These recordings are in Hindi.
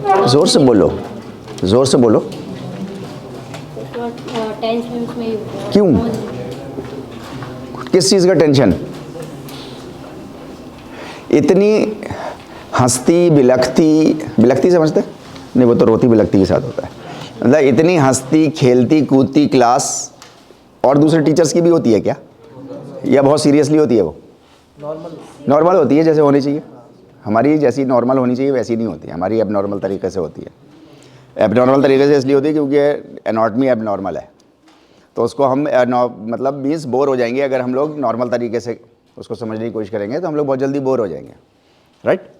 ज़ोर से बोलो, ज़ोर से बोलो। टेंशन में ही होता है। क्यों? किस चीज़ का टेंशन? इतनी हंसती बिलखती, बिलखती समझते नहीं, वो तो रोती बिलखती के साथ होता है। मतलब इतनी हंसती खेलती कूदती क्लास और दूसरे टीचर्स की भी होती है क्या, या बहुत सीरियसली होती है? वो नॉर्मल होती है जैसे होनी चाहिए। हमारी जैसी नॉर्मल होनी चाहिए वैसी नहीं होती, हमारी एबनॉर्मल तरीके से होती है। एबनॉर्मल तरीके से इसलिए होती है क्योंकि एनाटॉमी एबनॉर्मल है, तो उसको हम मतलब मीन्स बोर हो जाएंगे। अगर हम लोग नॉर्मल तरीके से उसको समझने की कोशिश करेंगे तो हम लोग बहुत जल्दी बोर हो जाएंगे। राइट,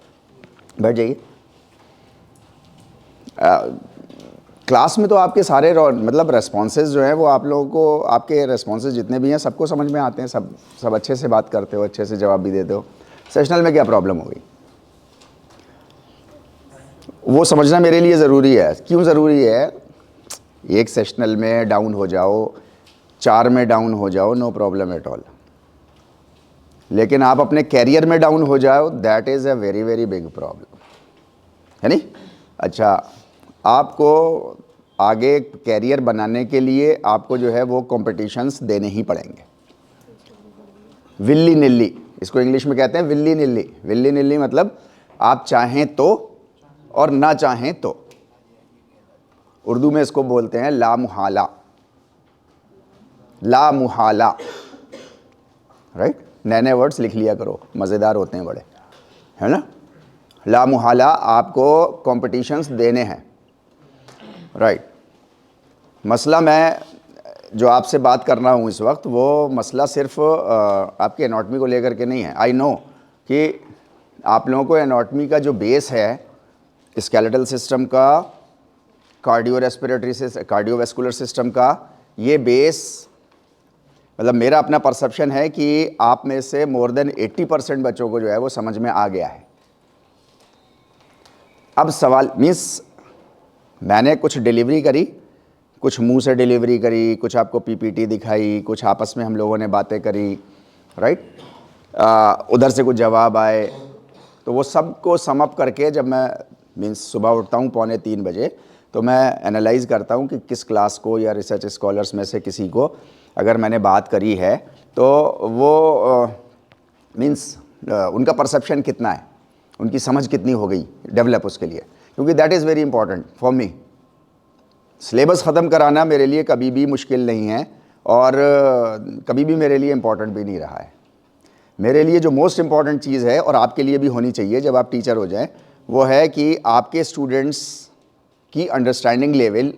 बैठ जाइए। क्लास में तो आपके सारे मतलब रेस्पॉन्सेज जो हैं वो आप लोगों को, आपके रेस्पॉन्सेज जितने भी हैं सबको समझ में आते हैं, सब अच्छे से बात करते हो, अच्छे से जवाब भी देते हो। सेशनल में क्या प्रॉब्लम हो गई, वो समझना मेरे लिए ज़रूरी है। क्यों ज़रूरी है? एक सेशनल में डाउन हो जाओ, 4 में डाउन हो जाओ, नो प्रॉब्लम एट ऑल, लेकिन आप अपने कैरियर में डाउन हो जाओ, that is a very very big problem, है नहीं? अच्छा, आपको आगे कैरियर बनाने के लिए आपको जो है वो कॉम्पिटिशन्स देने ही पड़ेंगे। विल्ली निल्ली, इसको इंग्लिश में कहते हैं विल्ली निल्ली। विल्ली निल्ली मतलब आप चाहें तो और ना चाहें तो। उर्दू में इसको बोलते हैं ला मुहाला, ला मुहाला। राइट, नए नए वर्ड्स लिख लिया करो, मज़ेदार होते हैं बड़े, है ना? ला मुहाला, आपको कॉम्पिटिशन्स देने हैं। राइट, मसला मैं जो आपसे बात कर रहा हूँ इस वक्त, वो मसला सिर्फ आपकी एनाटॉमी को लेकर के नहीं है। आई नो कि आप लोगों को एनाटॉमी का जो बेस है, स्केलेटल सिस्टम का, कार्डियो रेस्पिरेटरी से कार्डियोवैस्कुलर सिस्टम का, ये बेस मतलब मेरा अपना परसेप्शन है कि आप में से मोर देन 80% बच्चों को जो है वो समझ में आ गया है। अब सवाल मीन्स मैंने कुछ डिलीवरी करी, कुछ मुंह से डिलीवरी करी, कुछ आपको पीपीटी दिखाई, कुछ आपस में हम लोगों ने बातें करी, राइट, उधर से कुछ जवाब आए, तो वो सब को सम अप करके जब मैं मीन्स सुबह उठता हूँ 2:45 बजे, तो मैं एनालाइज़ करता हूँ कि किस क्लास को या रिसर्च स्कॉलर्स में से किसी को अगर मैंने बात करी है तो वो मीन्स उनका परसेप्शन कितना है, उनकी समझ कितनी हो गई डेवलप उसके लिए, क्योंकि that is very important for me. Syllabus ख़त्म कराना मेरे लिए कभी भी मुश्किल नहीं है और कभी भी मेरे लिए इम्पॉर्टेंट भी नहीं रहा है। मेरे लिए जो मोस्ट इम्पॉर्टेंट चीज़ है, और आपके लिए भी होनी चाहिए जब आप टीचर हो जाएं, वो है कि आपके स्टूडेंट्स की अंडरस्टैंडिंग लेवल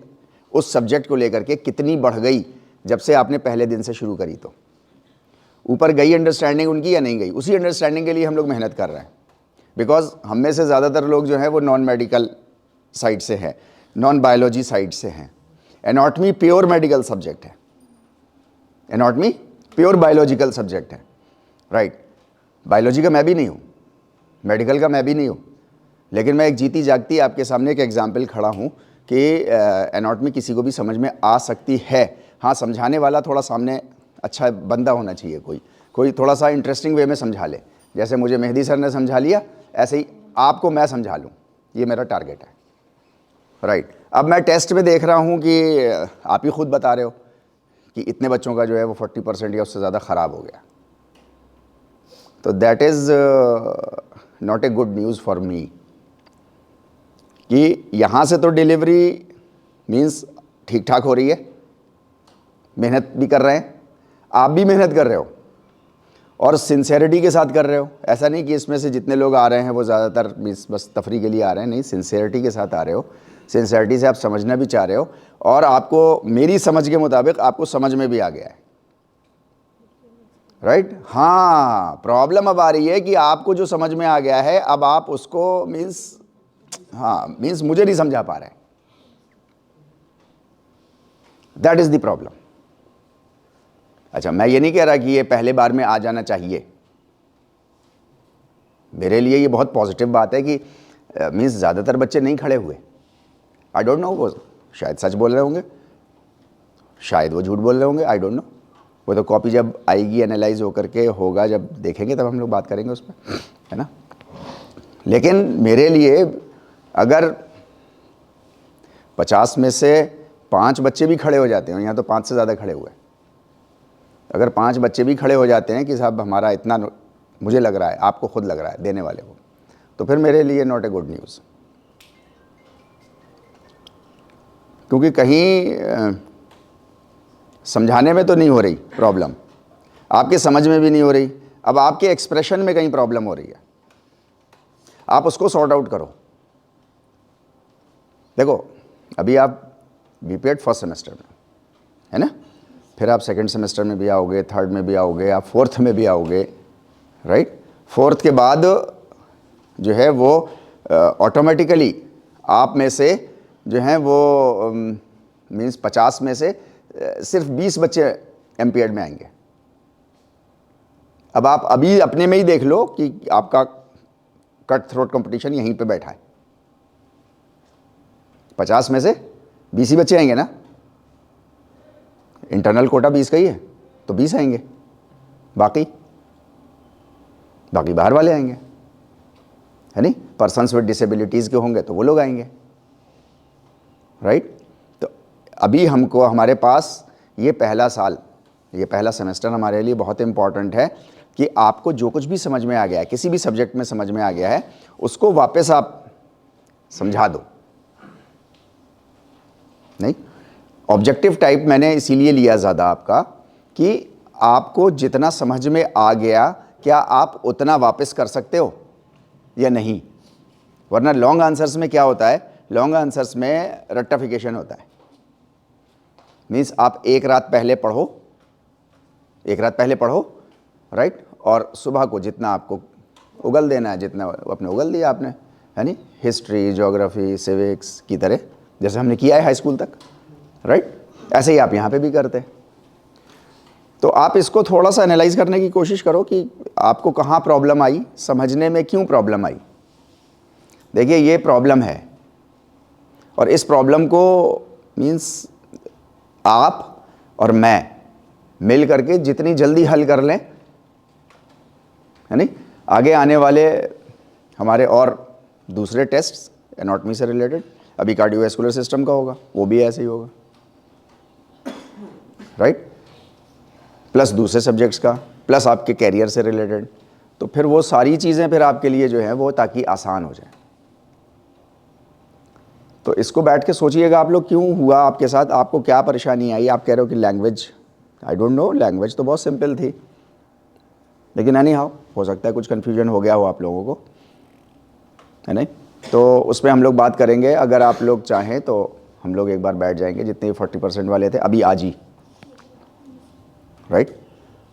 उस सब्जेक्ट को लेकर के कितनी बढ़ गई जब से आपने पहले दिन से शुरू करी। तो ऊपर गई अंडरस्टैंडिंग उनकी या नहीं गई? उसी अंडरस्टैंडिंग के लिए हम लोग मेहनत कर रहे हैं, बिकॉज हम में से ज़्यादातर लोग जो हैं वो नॉन मेडिकल साइड से हैं, नॉन बायोलॉजी साइड से हैं। एनाटॉमी प्योर मेडिकल सब्जेक्ट है, एनाटॉमी प्योर बायोलॉजिकल सब्जेक्ट है। राइट, बायोलॉजी का मैं भी नहीं हूँ, मेडिकल का मैं भी नहीं हूँ, लेकिन मैं एक जीती जागती आपके सामने एक एग्जाम्पल खड़ा हूँ कि एनाटॉमी किसी को भी समझ में आ सकती है। हाँ, समझाने वाला थोड़ा सामने अच्छा बंदा होना चाहिए, कोई थोड़ा सा इंटरेस्टिंग वे में समझा ले। जैसे मुझे मेहदी सर ने समझा लिया, ऐसे ही आपको मैं समझा लूँ, ये मेरा टारगेट है। राइट, अब मैं टेस्ट में देख रहा हूँ कि आप ही खुद बता रहे हो कि इतने बच्चों का जो है वो 40% या उससे ज़्यादा ख़राब हो गया, तो that is not a good news for me. कि यहाँ से तो डिलीवरी मीन्स ठीक ठाक हो रही है, मेहनत भी कर रहे हैं, आप भी मेहनत कर रहे हो और सिंसेरिटी के साथ कर रहे हो। ऐसा नहीं कि इसमें से जितने लोग आ रहे हैं वो ज़्यादातर मीन्स बस तफरी के लिए आ रहे हैं, नहीं, सिंसेरिटी के साथ आ रहे हो, सिंसेरिटी से आप समझना भी चाह रहे हो, और आपको मेरी समझ के मुताबिक आपको समझ में भी आ गया है। राइट, हाँ, प्रॉब्लम अब आ रही है कि आपको जो समझ में आ गया है अब आप उसको मीन्स मुझे नहीं समझा पा रहे, दैट इज द प्रॉब्लम। अच्छा, मैं ये नहीं कह रहा कि ये पहले बार में आ जाना चाहिए, मेरे लिए ये बहुत पॉजिटिव बात है कि मीन्स ज़्यादातर बच्चे नहीं खड़े हुए। आई डोंट नो, वो शायद सच बोल रहे होंगे, शायद वो झूठ बोल रहे होंगे, आई डोंट नो। वो तो कॉपी जब आएगी एनालाइज होकर के होगा, जब देखेंगे तब हम लोग बात करेंगे उस पर, है ना। लेकिन मेरे लिए अगर 50 में से 5 बच्चे भी खड़े हो जाते हैं, यहाँ तो 5 से ज़्यादा खड़े हुए हैं, अगर 5 बच्चे भी खड़े हो जाते हैं कि साहब हमारा इतना मुझे लग रहा है, आपको खुद लग रहा है देने वाले को, तो फिर मेरे लिए नॉट ए गुड न्यूज़। क्योंकि कहीं समझाने में तो नहीं हो रही प्रॉब्लम, आपके समझ में भी नहीं हो रही, अब आपके एक्सप्रेशन में कहीं प्रॉब्लम हो रही है, आप उसको सॉर्ट आउट करो। देखो अभी आप बीपीएड फर्स्ट सेमेस्टर में है ना, फिर आप सेकंड सेमेस्टर में भी आओगे, थर्ड में भी आओगे, आप फोर्थ में भी आओगे, राइट। फोर्थ के बाद जो है वो ऑटोमेटिकली आप में से जो हैं वो मीन्स 50 में से सिर्फ 20 बच्चे एमपीएड में आएंगे। अब आप अभी अपने में ही देख लो कि आपका कट थ्रोट कंपटीशन यहीं पे बैठा है, 50 में से 20 ही बच्चे आएंगे ना, इंटरनल कोटा 20 का ही है तो 20 आएंगे, बाकी बाहर वाले आएंगे, है नहीं। पर्सन्स विद डिसेबिलिटीज़ के होंगे तो वो लोग आएंगे, राइट। तो अभी हमको हमारे पास ये पहला साल, ये पहला सेमेस्टर हमारे लिए बहुत इंपॉर्टेंट है कि आपको जो कुछ भी समझ में आ गया है, किसी भी सब्जेक्ट में समझ में आ गया है, उसको वापस आप समझा दो। नहीं, ऑब्जेक्टिव टाइप मैंने इसीलिए लिया ज़्यादा आपका कि आपको जितना समझ में आ गया क्या आप उतना वापस कर सकते हो या नहीं। वरना लॉन्ग आंसर्स में क्या होता है, लॉन्ग आंसर्स में रट्टाफिकेशन होता है। मीन्स आप एक रात पहले पढ़ो, राइट, और सुबह को जितना आपको उगल देना है, जितना अपने उगल दिया आपने, है नी, हिस्ट्री, ज्योग्राफी, सिविक्स की तरह जैसे हमने किया है हाई स्कूल तक, राइट, ऐसे ही आप यहाँ पे भी करते हैं। तो आप इसको थोड़ा सा एनालाइज करने की कोशिश करो कि आपको कहाँ प्रॉब्लम आई, समझने में क्यों प्रॉब्लम आई। देखिए ये प्रॉब्लम है और इस प्रॉब्लम को मीन्स आप और मैं मिल करके जितनी जल्दी हल कर लें, है नहीं, आगे आने वाले हमारे और दूसरे टेस्ट्स एनाटॉमी से रिलेटेड, अभी कार्डियोवैस्कुलर सिस्टम का होगा, वो भी ऐसे ही होगा, राइट, प्लस दूसरे सब्जेक्ट्स का, प्लस आपके कैरियर से रिलेटेड, तो फिर वो सारी चीज़ें फिर आपके लिए जो है वो ताकि आसान हो जाए। तो इसको बैठ के सोचिएगा आप लोग, क्यों हुआ आपके साथ, आपको क्या परेशानी आई। आप कह रहे हो कि language, I don't know, language तो बहुत सिंपल थी, लेकिन एनी हाउ हो सकता है कुछ कन्फ्यूजन हो गया हो आप लोगों को, है नहीं। तो उस पर हम लोग बात करेंगे, अगर आप लोग चाहें तो हम लोग एक बार बैठ जाएंगे, जितने 40% वाले थे अभी आज ही, राइट,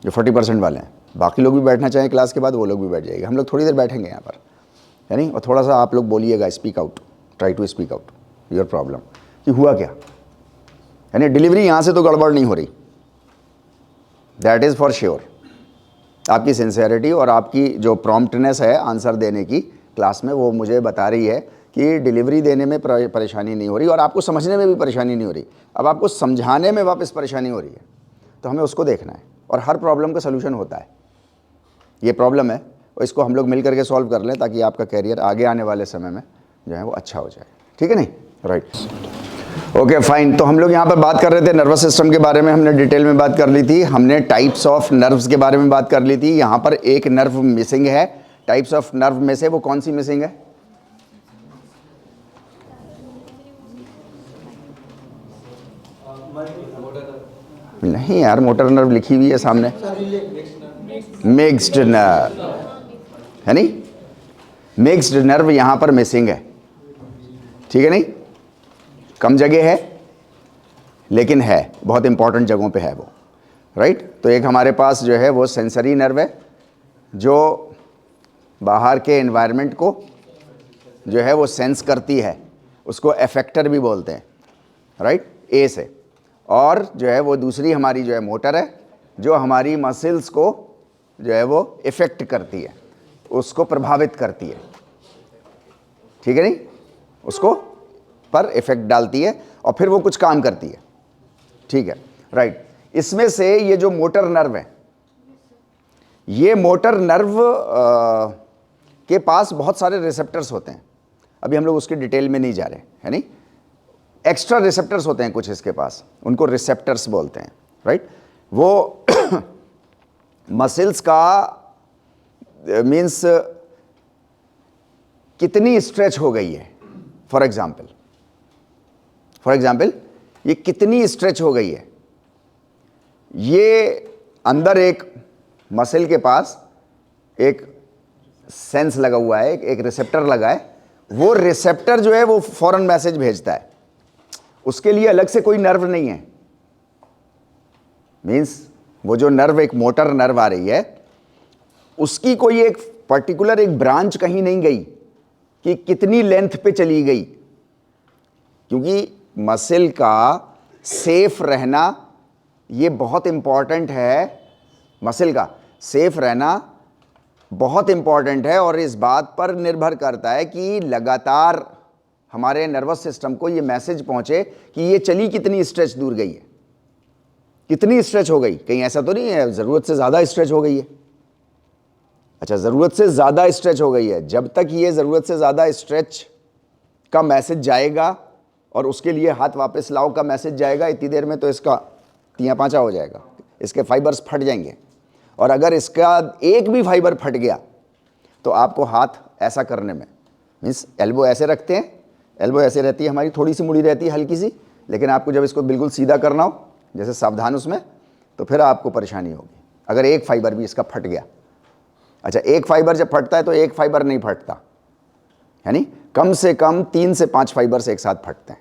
जो 40% वाले हैं, बाकी लोग भी बैठना चाहें क्लास के बाद वो लोग भी बैठ जाएंगे, हम लोग थोड़ी देर बैठेंगे यहाँ पर, है नहीं। और थोड़ा सा आप लोग बोलिएगा, speak out, try to speak out your problem, कि हुआ क्या, यानी डिलीवरी यहाँ से तो गड़बड़ नहीं हो रही, दैट इज़ फॉर श्योर। आपकी सिंसेरिटी और आपकी जो प्रॉम्प्टनेस है आंसर देने की क्लास में, वो मुझे बता रही है कि डिलीवरी देने में परेशानी नहीं हो रही और आपको समझने में भी परेशानी नहीं हो रही। अब आपको समझाने में वापस परेशानी हो रही है, तो हमें उसको देखना है। और हर प्रॉब्लम का सलूशन होता है, ये प्रॉब्लम है और इसको हम लोग मिल करके सॉल्व कर लें, ताकि आपका कैरियर आगे आने वाले समय में जो है वो अच्छा हो जाए, ठीक है नहीं, राइट, ओके फाइन। तो हम लोग यहाँ पर बात कर रहे थे नर्वस सिस्टम के बारे में, हमने डिटेल में बात कर ली थी, हमने टाइप्स ऑफ नर्व्स के बारे में बात कर ली थी। यहाँ पर एक नर्व मिसिंग है, टाइप्स ऑफ नर्व में से वो कौन सी मिसिंग है? नहीं यार, मोटर नर्व लिखी हुई है सामने, मिक्स्ड नर्व, है नहीं, मिक्स्ड नर्व यहाँ पर मिसिंग है, ठीक है नहीं, कम जगह है लेकिन है, बहुत इंपॉर्टेंट जगहों पे है वो, राइट। तो एक हमारे पास जो है वो सेंसरी नर्व है, जो बाहर के एनवायरनमेंट को जो है वो सेंस करती है, उसको एफेक्टर भी बोलते हैं, राइट, ए से। और जो है वो दूसरी हमारी जो है मोटर है, जो हमारी मसल्स को जो है वो इफ़ेक्ट करती है, उसको प्रभावित करती है, ठीक है नहीं, उसको पर इफ़ेक्ट डालती है और फिर वो कुछ काम करती है, ठीक है, राइट। इसमें से ये जो मोटर नर्व है, ये मोटर नर्व के पास बहुत सारे रिसेप्टर्स होते हैं, अभी हम लोग उसकी डिटेल में नहीं जा रहे, है नहीं। एक्स्ट्रा रिसेप्टर्स होते हैं कुछ इसके पास, उनको रिसेप्टर्स बोलते हैं, राइट। वो मसल्स का मीन्स कितनी स्ट्रेच हो गई है, फॉर एग्जाम्पल ये कितनी स्ट्रेच हो गई है, ये अंदर एक मसल के पास एक सेंस लगा हुआ है, एक रिसेप्टर लगा है। वो रिसेप्टर जो है वो फौरन मैसेज भेजता है, उसके लिए अलग से कोई नर्व नहीं है। मीन्स वो जो नर्व, एक मोटर नर्व आ रही है, उसकी कोई एक पर्टिकुलर एक ब्रांच कहीं नहीं गई कि कितनी लेंथ पे चली गई, क्योंकि मसल का सेफ रहना ये बहुत इंपॉर्टेंट है। मसल का सेफ रहना बहुत इंपॉर्टेंट है और इस बात पर निर्भर करता है कि लगातार हमारे नर्वस सिस्टम को ये मैसेज पहुंचे कि ये चली कितनी स्ट्रेच दूर गई है, कितनी स्ट्रेच हो गई। कहीं ऐसा तो नहीं है ज़रूरत से ज़्यादा स्ट्रेच हो गई है। अच्छा, ज़रूरत से ज़्यादा स्ट्रेच हो गई है, जब तक ये ज़रूरत से ज़्यादा स्ट्रेच का मैसेज जाएगा और उसके लिए हाथ वापस लाओ का मैसेज जाएगा, इतनी देर में तो इसका तिया पाँचा हो जाएगा, इसके फाइबर्स फट जाएंगे। और अगर इसका एक भी फाइबर फट गया तो आपको हाथ ऐसा करने में, मीन्स एल्बो ऐसे रखते हैं, एल्बो ऐसे रहती है हमारी, थोड़ी सी मुड़ी रहती है हल्की सी, लेकिन आपको जब इसको बिल्कुल सीधा करना हो, जैसे सावधान उसमें, तो फिर आपको परेशानी होगी अगर एक फाइबर भी इसका फट गया। अच्छा, एक फाइबर जब फटता है तो एक फाइबर नहीं फटता, यानी कम से कम 3 से 5 फाइबर्स एक साथ फटते हैं,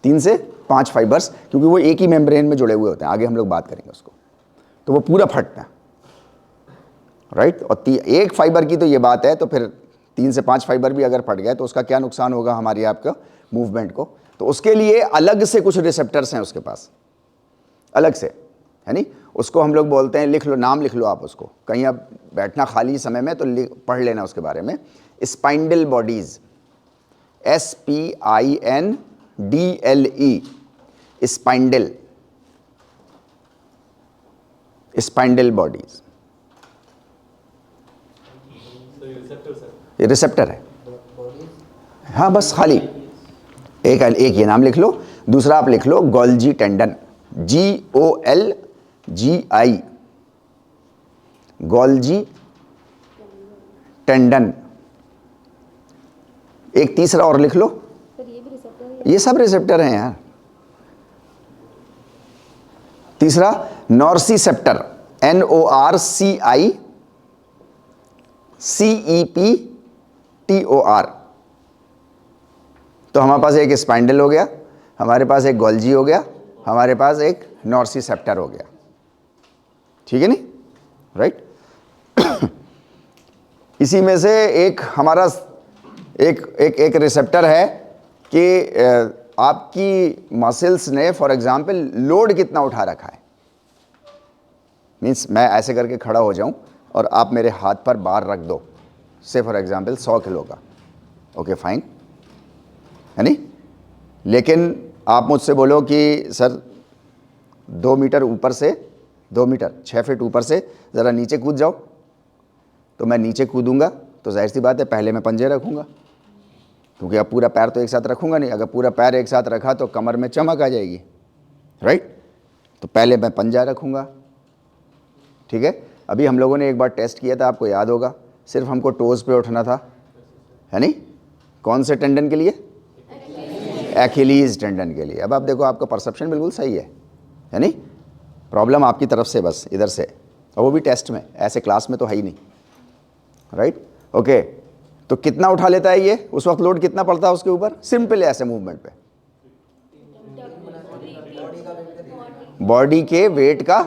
3 से 5 फाइबर्स, क्योंकि वो एक ही मेम्ब्रेन में जुड़े हुए होते हैं, आगे हम लोग बात करेंगे उसको, तो वो पूरा फटता है, राइट। और एक फाइबर की तो ये बात है, तो फिर 3 से 5 फाइबर भी अगर फट गए तो उसका क्या नुकसान होगा हमारी आपका मूवमेंट को। तो उसके लिए अलग से कुछ रिसेप्टर्स हैं उसके पास, अलग से, है नी। उसको हम लोग बोलते हैं, लिख लो, नाम लिख लो आप उसको, कहीं आप बैठना खाली समय में तो पढ़ लेना उसके बारे में, spindle bodies, SPINDLE, spindle, spindle bodies, ये रिसेप्टर है। हाँ, बस खाली एक ये नाम लिख लो। दूसरा आप लिख लो Golgi tendon, GOLGI, Golgi tendon. एक तीसरा और लिख लो, ये सब रिसेप्टर हैं यार। तीसरा नॉर्सिसेप्टर, NORCICEPTOR। तो हमारे पास एक स्पाइंडल हो गया, हमारे पास एक गोल्जी हो गया, हमारे पास एक नॉर्सिसेप्टर हो गया, ठीक है नी, राइट। इसी में से एक हमारा एक रिसेप्टर है कि आपकी मसल्स ने फॉर एग्जांपल लोड कितना उठा रखा है। मीन्स मैं ऐसे करके खड़ा हो जाऊं और आप मेरे हाथ पर बार रख दो, से फॉर एग्जांपल 100 किलो का, ओके फाइन, है नी। लेकिन आप मुझसे बोलो कि सर 2 मीटर ऊपर से, 2 मीटर 6 फीट ऊपर से ज़रा नीचे कूद जाओ, तो मैं नीचे कूदूंगा तो जाहिर सी बात है पहले मैं पंजे रखूँगा, क्योंकि अब पूरा पैर तो एक साथ रखूँगा नहीं। अगर पूरा पैर एक साथ रखा तो कमर में चमक आ जाएगी, राइट। तो पहले मैं पंजा रखूँगा, ठीक है। अभी हम लोगों ने एक बार टेस्ट किया था, आपको याद होगा, सिर्फ हमको टोज़ पे उठना था, है नी। कौन से टेंडन के लिए? एकिलीज टेंडन के लिए। अब आप देखो, आपका परसेप्शन बिल्कुल सही है नी। प्रॉब्लम आपकी तरफ से, बस इधर से, और वो भी टेस्ट में, ऐसे क्लास में तो है ही नहीं, राइट। ओके, तो कितना उठा लेता है ये, उस वक्त लोड कितना पड़ता है उसके ऊपर? सिंपल ऐसे मूवमेंट पे बॉडी के वेट का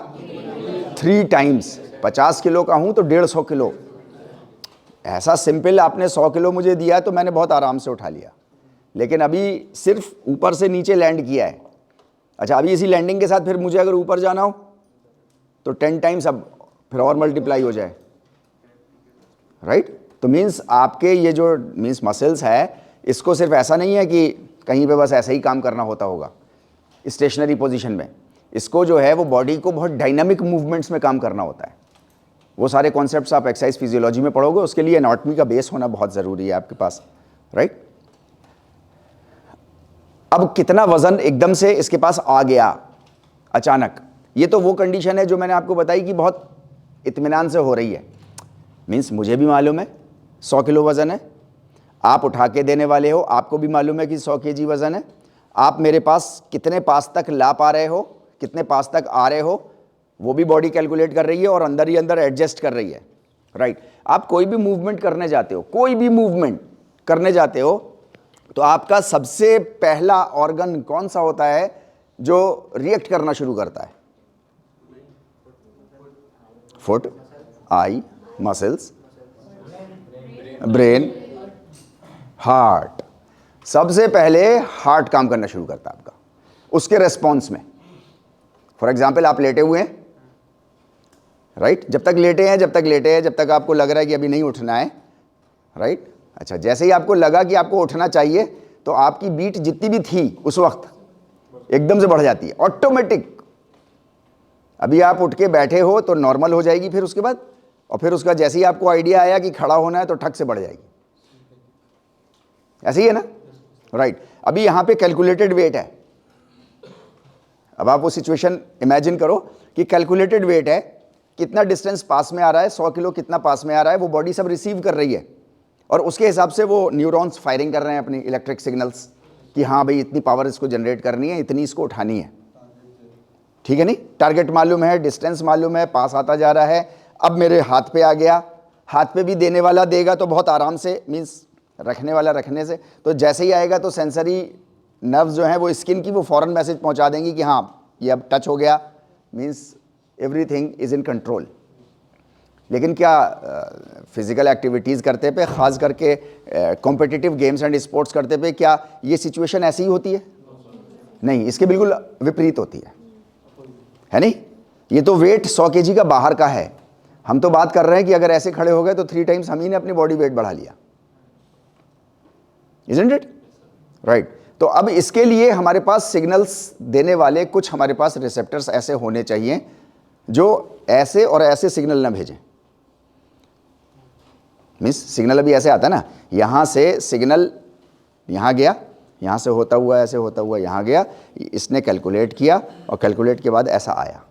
3 टाइम्स। 50 किलो का हूं तो 150 किलो, ऐसा सिंपल। आपने 100 किलो मुझे दिया तो मैंने बहुत आराम से उठा लिया, लेकिन अभी सिर्फ ऊपर से नीचे लैंड किया है। अच्छा, अभी इसी लैंडिंग के साथ फिर मुझे अगर ऊपर जाना हो तो 10 टाइम्स अब फिर और मल्टीप्लाई हो जाए, राइट। तो मीन्स आपके ये जो मीन्स मसल्स है, इसको सिर्फ ऐसा नहीं है कि कहीं पे बस ऐसा ही काम करना होता होगा स्टेशनरी पोजीशन में। इसको जो है वो बॉडी को बहुत डायनामिक मूवमेंट्स में काम करना होता है। वो सारे कॉन्सेप्ट्स आप एक्सरसाइज फिजियोलॉजी में पढ़ोगे, उसके लिए एनाटॉमी का बेस होना बहुत ज़रूरी है आपके पास, राइट। अब कितना वजन एकदम से इसके पास आ गया अचानक, ये तो वो कंडीशन है जो मैंने आपको बताई कि बहुत इत्मीनान से हो रही है। मीन्स मुझे भी मालूम है 100 किलो वजन है, आप उठा के देने वाले हो, आपको भी मालूम है कि 100 केजी वजन है, आप मेरे पास कितने पास तक ला पा रहे हो, कितने पास तक आ रहे हो, वो भी बॉडी कैलकुलेट कर रही है और अंदर ही अंदर एडजस्ट कर रही है, राइट। आप कोई भी मूवमेंट करने जाते हो, कोई भी मूवमेंट करने जाते हो, तो आपका सबसे पहला ऑर्गन कौन सा होता है जो रिएक्ट करना शुरू करता है? फुट, आई, मसल्स, ब्रेन, हार्ट। सबसे पहले हार्ट काम करना शुरू करता है आपका उसके रेस्पॉन्स में। फॉर एग्जाम्पल, आप लेटे हुए हैं, राइट, जब तक लेटे हैं जब तक आपको लग रहा है कि अभी नहीं उठना है, राइट। अच्छा, जैसे ही आपको लगा कि आपको उठना चाहिए तो आपकी बीट जितनी भी थी उस वक्त एकदम से बढ़ जाती है, ऑटोमेटिक। अभी आप उठ के बैठे हो तो नॉर्मल हो जाएगी फिर उसके बाद, और फिर उसका जैसे ही आपको आइडिया आया कि खड़ा होना है तो ठक से बढ़ जाएगी। ऐसे ही है ना, राइट। अभी यहां पे कैलकुलेटेड वेट है। अब आप वो सिचुएशन इमेजिन करो कि कैलकुलेटेड वेट है, कितना डिस्टेंस पास में आ रहा है, 100 किलो कितना पास में आ रहा है, वो बॉडी सब रिसीव कर रही है और उसके हिसाब से वो न्यूरॉन्स फायरिंग कर रहे हैं अपनी इलेक्ट्रिक सिग्नल्स कि हाँ भाई इतनी पावर इसको जनरेट करनी है, इतनी इसको उठानी है, ठीक है। नहीं, टारगेट मालूम है, डिस्टेंस मालूम है, पास आता जा रहा है। अब मेरे हाथ पे आ गया, हाथ पे भी देने वाला देगा तो बहुत आराम से, मीन्स रखने वाला रखने से, तो जैसे ही आएगा तो सेंसरी नर्व्स जो हैं वो स्किन की वो फौरन मैसेज पहुंचा देंगी कि हाँ ये अब टच हो गया, means everything is in control. लेकिन क्या फिज़िकल एक्टिविटीज़ करते पे, ख़ास करके कॉम्पिटिटिव गेम्स एंड स्पोर्ट्स करते पे, क्या ये सिचुएशन ऐसी ही होती है? नहीं, इसके बिल्कुल विपरीत होती है नहीं। ये तो वेट 100 केजी का बाहर का है, हम तो बात कर रहे हैं कि अगर ऐसे खड़े हो गए तो 3 टाइम्स हम ही ने अपनी बॉडी वेट बढ़ा लिया, इजंट इट, राइट। तो अब इसके लिए हमारे पास सिग्नल्स देने वाले कुछ हमारे पास रिसेप्टर्स ऐसे होने चाहिए जो ऐसे और ऐसे सिग्नल ना भेजें। मीन्स सिग्नल अभी ऐसे आता है ना, यहां से सिग्नल यहां गया, यहां से होता हुआ ऐसे होता हुआ यहां गया, इसने कैलकुलेट किया और कैलकुलेट के बाद ऐसा आया,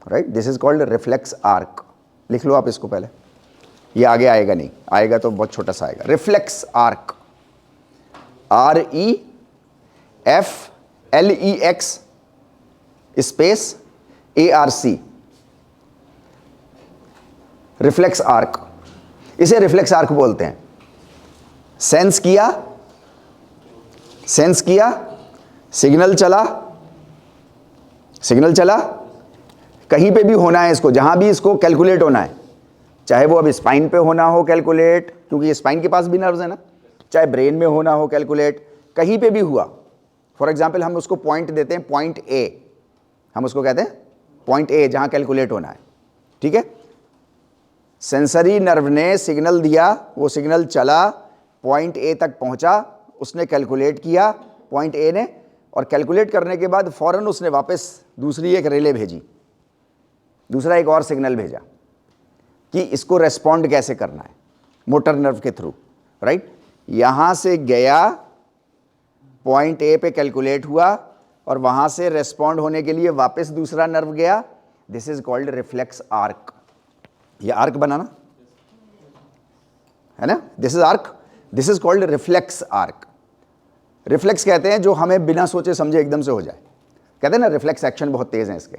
right. This is called reflex arc. लिख लो आप इसको पहले, ये आगे आएगा नहीं, आएगा तो बहुत छोटा सा आएगा। Reflex arc, REFLEX space ARC, reflex arc. इसे रिफ्लेक्स आर्क बोलते हैं। सेंस किया, सिग्नल चला, कहीं पे भी होना है इसको, जहां भी इसको कैलकुलेट होना है, चाहे वो अब स्पाइन पे होना हो कैलकुलेट, क्योंकि स्पाइन के पास भी नर्व्स है ना, चाहे ब्रेन में होना हो कैलकुलेट, कहीं पे भी हुआ। फॉर एग्जाम्पल, हम उसको पॉइंट देते हैं, पॉइंट ए, हम उसको कहते हैं पॉइंट ए, जहां कैलकुलेट होना है, ठीक है। सेंसरी नर्व ने सिग्नल दिया, वो सिग्नल चला, पॉइंट ए तक पहुंचा, उसने कैलकुलेट किया पॉइंट ए ने, और कैलकुलेट करने के बाद फौरन उसने वापस दूसरी एक रिले भेजी, दूसरा एक और सिग्नल भेजा कि इसको रेस्पॉन्ड कैसे करना है, मोटर नर्व के थ्रू, राइट। यहां से गया, पॉइंट ए पे कैलकुलेट हुआ और वहां से रेस्पॉन्ड होने के लिए वापस दूसरा नर्व गया। This is called reflex arc. ये आर्क बनाना है ना, this is arc, this is called reflex arc. Reflex कहते हैं जो हमें बिना सोचे समझे एकदम से हो जाए। कहते हैं ना रिफ्लेक्स एक्शन बहुत तेज है इसके,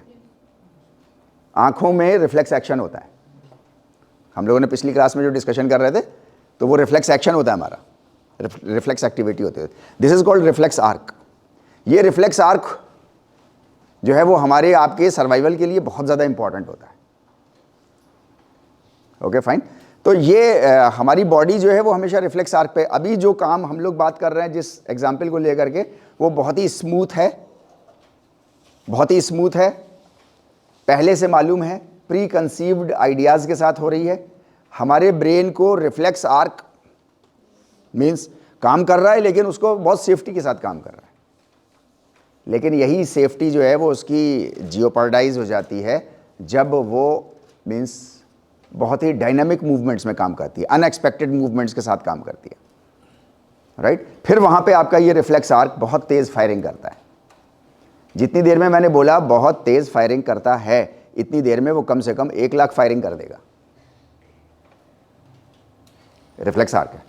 आंखों में रिफ्लेक्स एक्शन होता है। हम लोगों ने पिछली क्लास में जो डिस्कशन कर रहे थे तो वो रिफ्लेक्स एक्शन होता है हमारा, रिफ्लेक्स एक्टिविटी होती है। This is called reflex arc. ये रिफ्लेक्स आर्क जो है वो हमारे आपके सर्वाइवल के लिए बहुत ज़्यादा इंपॉर्टेंट होता है। Okay fine. तो ये हमारी बॉडी जो है वो हमेशा रिफ्लेक्स आर्क पे, अभी जो काम हम लोग बात कर रहे हैं जिस एग्जाम्पल को लेकर के, वो बहुत ही स्मूथ है, बहुत ही स्मूथ है, पहले से मालूम है, प्री कंसीव्ड आइडियाज़ के साथ हो रही है। हमारे ब्रेन को रिफ्लेक्स आर्क मीन्स काम कर रहा है, लेकिन उसको बहुत सेफ्टी के साथ काम कर रहा है। लेकिन यही सेफ्टी जो है वो उसकी जियोपार्डाइज हो जाती है जब वो मीन्स बहुत ही डायनामिक मूवमेंट्स में काम करती है, अनएक्सपेक्टेड मूवमेंट्स के साथ काम करती है। राइट। फिर वहाँ पे आपका ये रिफ्लेक्स आर्क बहुत तेज़ फायरिंग करता है। जितनी देर में मैंने बोला बहुत तेज़ फायरिंग करता है, इतनी देर में वो कम से कम 1 लाख फायरिंग कर देगा। रिफ्लेक्स आर्क है,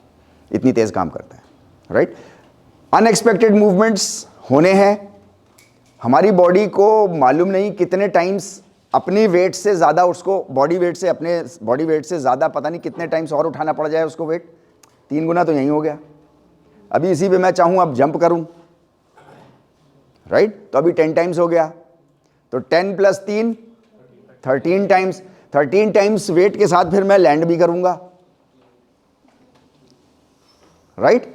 इतनी तेज़ काम करता है, राइट। अनएक्सपेक्टेड मूवमेंट्स होने हैं, हमारी बॉडी को मालूम नहीं कितने टाइम्स अपनी वेट से ज़्यादा उसको बॉडी वेट से अपने बॉडी वेट से ज़्यादा पता नहीं कितने टाइम्स और उठाना पड़ जाए उसको वेट। 3 गुना तो यहीं हो गया। अभी इसी पे मैं चाहूँ अब जंप करूँ, राइट, तो अभी 10 टाइम्स हो गया, तो 10 + 3 13 टाइम्स। 13 टाइम्स वेट के साथ फिर मैं लैंड भी करूँगा, राइट।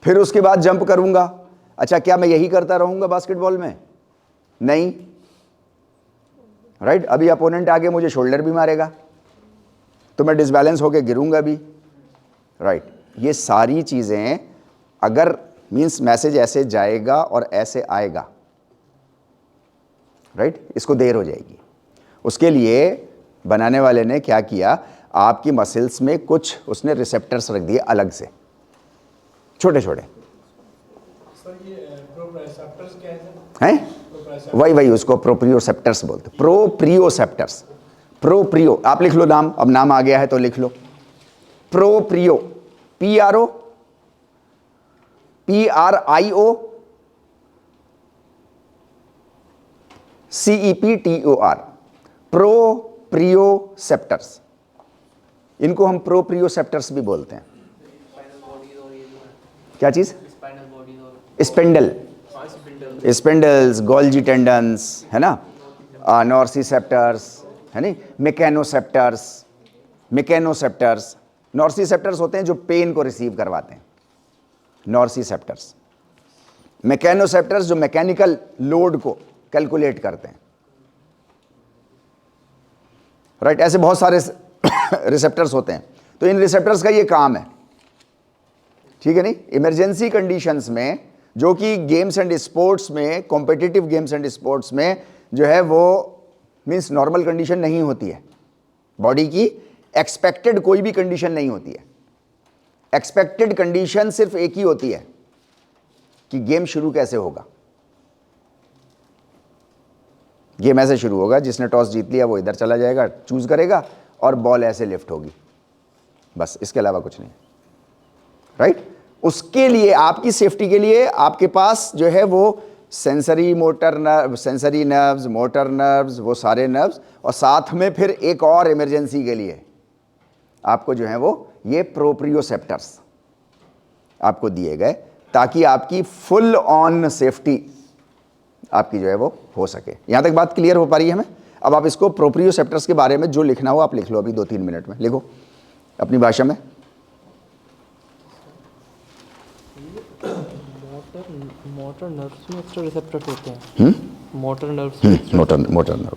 फिर उसके बाद जंप करूँगा। अच्छा, क्या मैं यही करता रहूँगा बास्केटबॉल में? नहीं, राइट। अभी अपोनेंट आगे मुझे शोल्डर भी मारेगा तो मैं डिसबैलेंस होकर गिरूंगा भी, राइट। ये सारी चीज़ें अगर मीन्स मैसेज ऐसे जाएगा और ऐसे आएगा, राइट, इसको देर हो जाएगी। उसके लिए बनाने वाले ने क्या किया, आपकी मसल्स में कुछ उसने रिसेप्टर्स रख दिए अलग से, छोटे छोटे। हैं? वही वही उसको प्रोप्रियोसेप्टर्स बोलते, प्रोप्रियोसेप्टर्स। प्रोप्रियो, आप लिख लो नाम, अब नाम आ गया है तो लिख लो। Proprio, PRO CEPTOR, proprioceptors. इनको हम प्रोप्रियोसेप्टर्स भी बोलते हैं। क्या चीज? स्पेंडल, स्पेंडल्स, गोल्जी टेंडन्स, है ना, नॉर्सिसेप्टर्स, है नहीं, मेकेनोसेप्टर्स। मेकेनोसेप्टर्स, नॉर्सिसेप्टर्स होते हैं जो पेन को रिसीव करवाते हैं, नॉर्सिसेप्टर्स। मेकेनोसेप्टर्स जो मैकेनिकल लोड को कैलकुलेट करते हैं, राइट। ऐसे बहुत सारे रिसेप्टर्स होते हैं, तो इन रिसेप्टर्स का ये काम है, ठीक है नहीं। इमरजेंसी कंडीशंस में, जो कि गेम्स एंड स्पोर्ट्स में, कॉम्पिटिटिव गेम्स एंड स्पोर्ट्स में जो है वो मीन्स नॉर्मल कंडीशन नहीं होती है, बॉडी की एक्सपेक्टेड कोई भी कंडीशन नहीं होती है। एक्सपेक्टेड कंडीशन सिर्फ एक ही होती है कि गेम शुरू कैसे होगा। गेम ऐसे शुरू होगा, जिसने टॉस जीत लिया वो इधर चला जाएगा, चूज करेगा और बॉल ऐसे लिफ्ट होगी, बस, इसके अलावा कुछ नहीं, राइट। उसके लिए, आपकी सेफ्टी के लिए आपके पास जो है वो sensory motor nerve, sensory nerves, motor nerves, वो सारे नर्व्स, और साथ में फिर एक और इमरजेंसी के लिए आपको जो है वो ये प्रोप्रियोसेप्टर्स आपको दिए गए, ताकि आपकी फुल ऑन सेफ्टी आपकी जो है वो हो सके। यहां तक बात क्लियर हो पा रही है हमें? अब आप इसको प्रोप्रियोसेप्टर्स के बारे में जो लिखना हो आप लिख लो, अभी 2-3 मिनट में लिखो अपनी भाषा में। मोटर नर्व्स में एक्स्ट्रा रिसेप्टर्स होते हैं। मोटर नर्व्स में मोटर नर्व,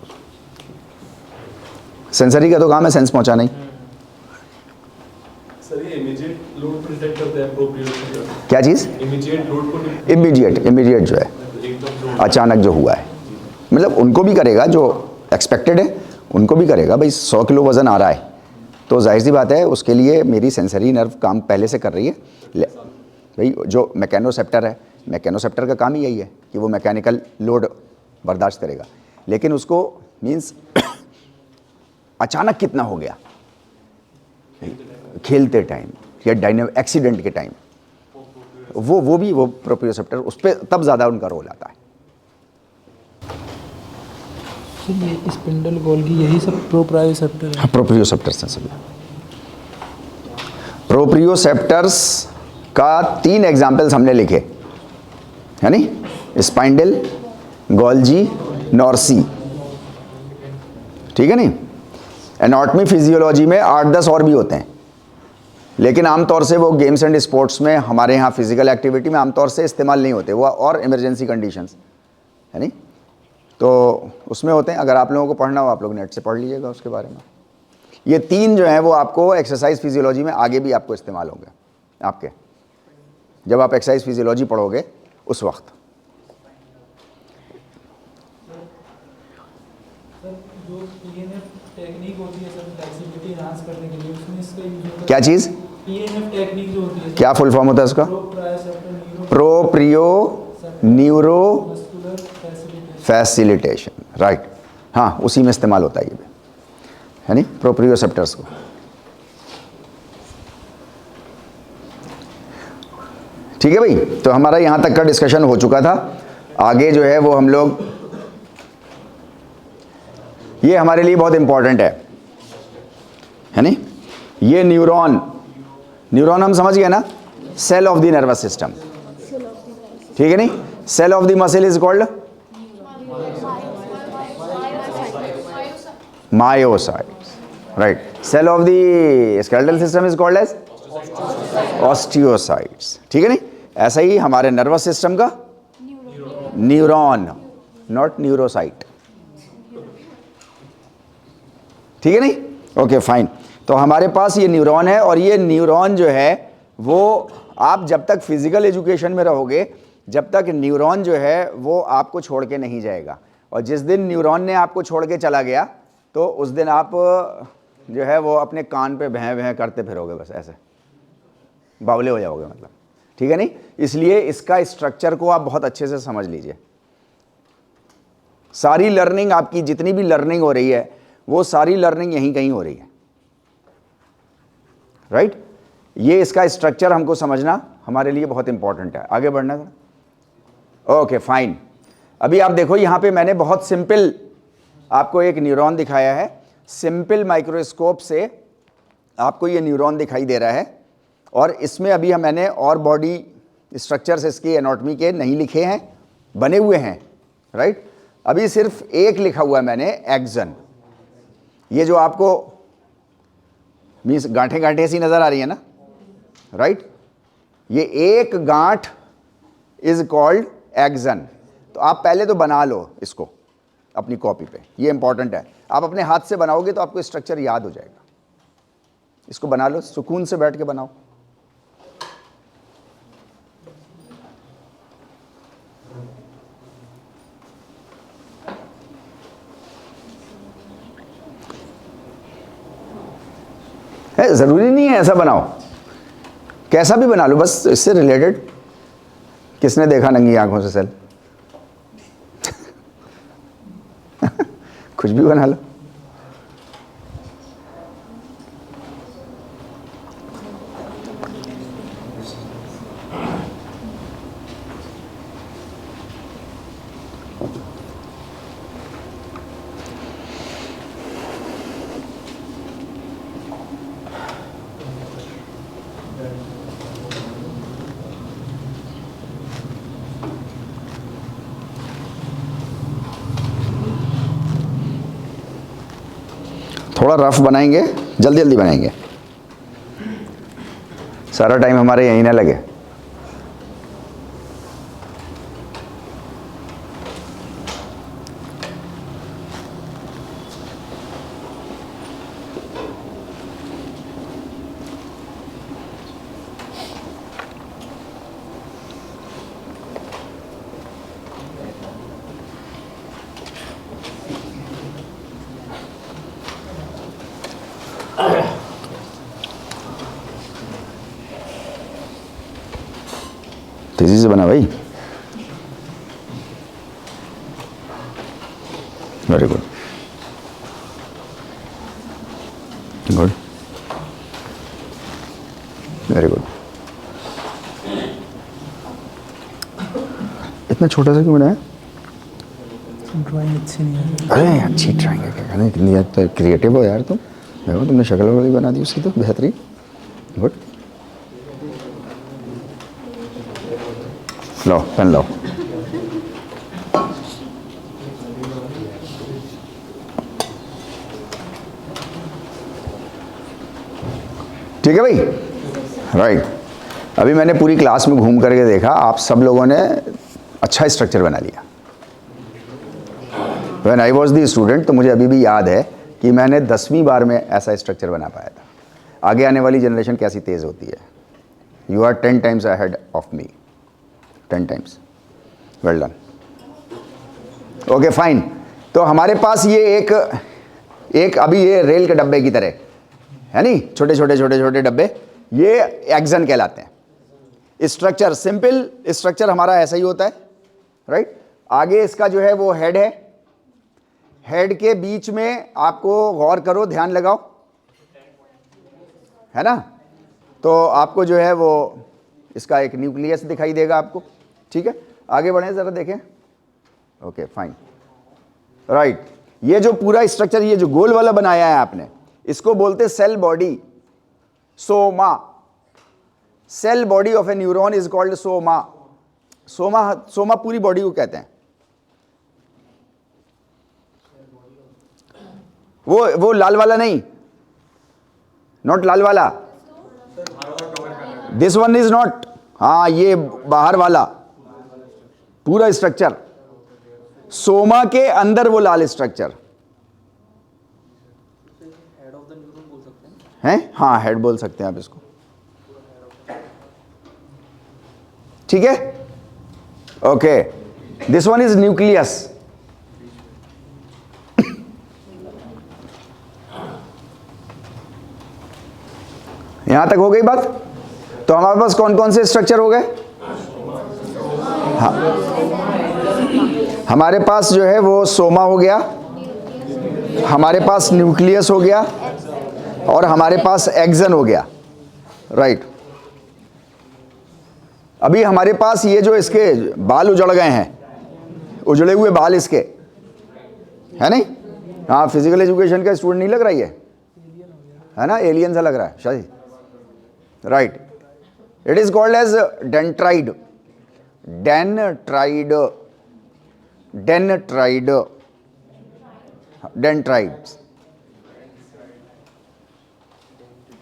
सेंसरी का तो काम है सेंस पहुंचाना ही। सर ये इमीडिएट लोड को डिटेक्ट करते हैं प्रोप्रियोसेप्टर। क्या चीज? इमीडिएट लोड को इमीडिएट जो है एकदम अचानक जो हुआ है, मतलब उनको भी करेगा, जो एक्सपेक्टेड है उनको भी करेगा। भाई 100 किलो वजन आ रहा है तो जाहिर सी बात है उसके लिए मेरी सेंसरी नर्व काम पहले से कर रही है। भाई जो मैकेनोसेप्टर है, मैकेनोसेप्टर का काम ही यही है कि वो मैकेनिकल लोड बर्दाश्त करेगा, लेकिन उसको मीन्स अचानक कितना हो गया, खेलते टाइम या डायनेमिक एक्सीडेंट के टाइम, वो प्रोप्रियोसेप्टर, उस पर तब ज़्यादा उनका रोल आता है। ये स्पिंडल गोल्गी यही सब प्रोप्रियोसेप्टर है। प्रोप्रियोसेप्टर्स हैं सभी। प्रोप्रियोसेप्टर्स का 3 एग्जाम्पल्स हमने लिखे, है नी, स्पाइंडल, गोल्जी, नॉर्सी, ठीक है नी। एनाटॉमी फिजियोलॉजी में 8-10 और भी होते हैं, लेकिन आमतौर से वो गेम्स एंड स्पोर्ट्स में, हमारे यहाँ फिजिकल एक्टिविटी में आमतौर से इस्तेमाल नहीं होते वो, और इमरजेंसी कंडीशंस, है नहीं, तो उसमें होते हैं। अगर आप लोगों को पढ़ना हो आप लोग नेट से पढ़ लीजिएगा उसके बारे में। ये 3 जो हैं वो आपको एक्सरसाइज फिजियोलॉजी में आगे भी आपको इस्तेमाल होंगे, आपके जब आप एक्सरसाइज फिजियोलॉजी पढ़ोगे उस वक्त। जो PNF टेक्निक होती है सर फ्लेक्सिबिलिटी एनहांस करने के लिए, उसमें इसका यूज होता है। क्या चीज़? PNF टेक्निक जो होती है, क्या फुल फॉर्म होता है उसका? Proprioceptor proprio neuromuscular facilitation. Facilitation, right. हाँ, उसी में इस्तेमाल होता है ये भी, है नहीं, प्रोप्रियोसेप्टर्स को। ठीक है भाई, तो हमारा यहाँ तक का डिस्कशन हो चुका था। आगे जो है वो हम लोग, ये हमारे लिए बहुत इंपॉर्टेंट है नहीं, ये न्यूरॉन, न्यूरॉन हम समझ गए ना, cell of the nervous system, ठीक है नहीं। Cell of the muscle is called myocytes, right. Cell of the skeletal system is called as osteocytes, ठीक है नहीं। ऐसा ही हमारे नर्वस सिस्टम का न्यूरॉन, नॉट न्यूरोसाइट, ठीक है नहीं। Okay fine. तो हमारे पास ये न्यूरॉन है, और ये न्यूरॉन जो है वो आप जब तक फिजिकल एजुकेशन में रहोगे, जब तक न्यूरॉन जो है वो आपको छोड़ के नहीं जाएगा। और जिस दिन न्यूरॉन ने आपको छोड़ के चला गया, तो उस दिन आप जो है वो अपने कान पे भैं भैं करते फिरोगे, बस ऐसे बावले हो जाओगे, मतलब, ठीक है नहीं। इसलिए इसका स्ट्रक्चर को आप बहुत अच्छे से समझ लीजिए। सारी लर्निंग आपकी, जितनी भी लर्निंग हो रही है, वो सारी लर्निंग यहीं कहीं हो रही है, राइट। ये इसका स्ट्रक्चर हमको समझना हमारे लिए बहुत इंपॉर्टेंट है। आगे बढ़ना था, ओके फाइन। अभी आप देखो, यहां पे मैंने बहुत सिंपल आपको एक न्यूरॉन दिखाया है। सिंपल माइक्रोस्कोप से आपको ये न्यूरॉन दिखाई दे रहा है, और इसमें अभी मैंने और बॉडी स्ट्रक्चर्स इसकी एनाटॉमी के नहीं लिखे हैं, बने हुए हैं, राइट। अभी सिर्फ एक लिखा हुआ है मैंने, एक्सन। ये जो आपको मीन्स गांठें गांठें सी नजर आ रही है ना, राइट, ये एक गांठ इज कॉल्ड एक्सन। तो आप पहले तो बना लो इसको अपनी कॉपी पे, ये इंपॉर्टेंट है। आप अपने हाथ से बनाओगे तो आपको स्ट्रक्चर याद हो जाएगा। इसको बना लो, सुकून से बैठ के बनाओ। है, जरूरी नहीं है ऐसा बनाओ, कैसा भी बना लो, बस इससे रिलेटेड। किसने देखा नंगी आंखों से सेल? कुछ भी बना लो। थोड़ा रफ बनाएंगे, जल्दी जल्दी बनाएंगे, सारा टाइम हमारे यहीं ना लगे। तेजी से बना भाई, very good good very good. इतना छोटा सा क्यों बनाया? ड्राइंग अच्छी नहीं है। अरे अच्छी ड्राइंग है, क्या कहने, कितनी क्रिएटिव हो यार तुम। देखो तुमने शक्ल वाली बना दी उसकी, तो बेहतरीन, गुड। लो पेन लो। ठीक है भाई, राइट। अभी मैंने पूरी क्लास में घूम करके देखा, आप सब लोगों ने अच्छा स्ट्रक्चर बना लिया। When I was the student, तो मुझे अभी भी याद है कि मैंने 10वीं बार में ऐसा स्ट्रक्चर बना पाया था। आगे आने वाली जनरेशन कैसी तेज़ होती है। You are 10 times ahead of me, 10 times, well done. Okay fine. तो हमारे पास ये एक अभी ये रेल के डब्बे की तरह है नहीं, छोटे छोटे छोटे छोटे डब्बे, ये एक्सन कहलाते हैं। स्ट्रक्चर, सिंपल स्ट्रक्चर हमारा ऐसा ही होता है, राइट। आगे इसका जो है वो हेड है, हेड के बीच में आपको गौर करो, ध्यान लगाओ, है ना। तो आपको जो है वो इसका एक न्यूक्लियस दिखाई देगा आपको, ठीक है। आगे बढ़ें ज़रा देखें, ओके फाइन, राइट। ये जो पूरा स्ट्रक्चर, ये जो गोल वाला बनाया है आपने, इसको बोलते cell body, soma. Cell body of a neuron is called soma. Soma, soma पूरी बॉडी को कहते हैं। वो लाल वाला नहीं, नॉट लाल वाला, दिस वन इज नॉट, हाँ ये बाहर वाला पूरा स्ट्रक्चर, सोमा के अंदर वो लाल structure head of the neuron बोल सकते है, हैं। हाँ हेड बोल सकते हैं आप इसको, ठीक है। Okay, this one is nucleus. यहां तक हो गई बात। तो हमारे पास कौन कौन से स्ट्रक्चर हो गए? हाँ, हमारे पास जो है वो सोमा हो गया, हमारे पास न्यूक्लियस हो गया, और हमारे पास एक्सन हो गया, राइट। अभी हमारे पास ये जो इसके बाल उजड़ गए हैं, उजड़े हुए बाल इसके, है नहीं? हाँ, फिजिकल एजुकेशन का स्टूडेंट नहीं लग रहा है ना, एलियन सा लग रहा है शायद, right. It is called as dendrite, dendrite, dendrite, dendrites.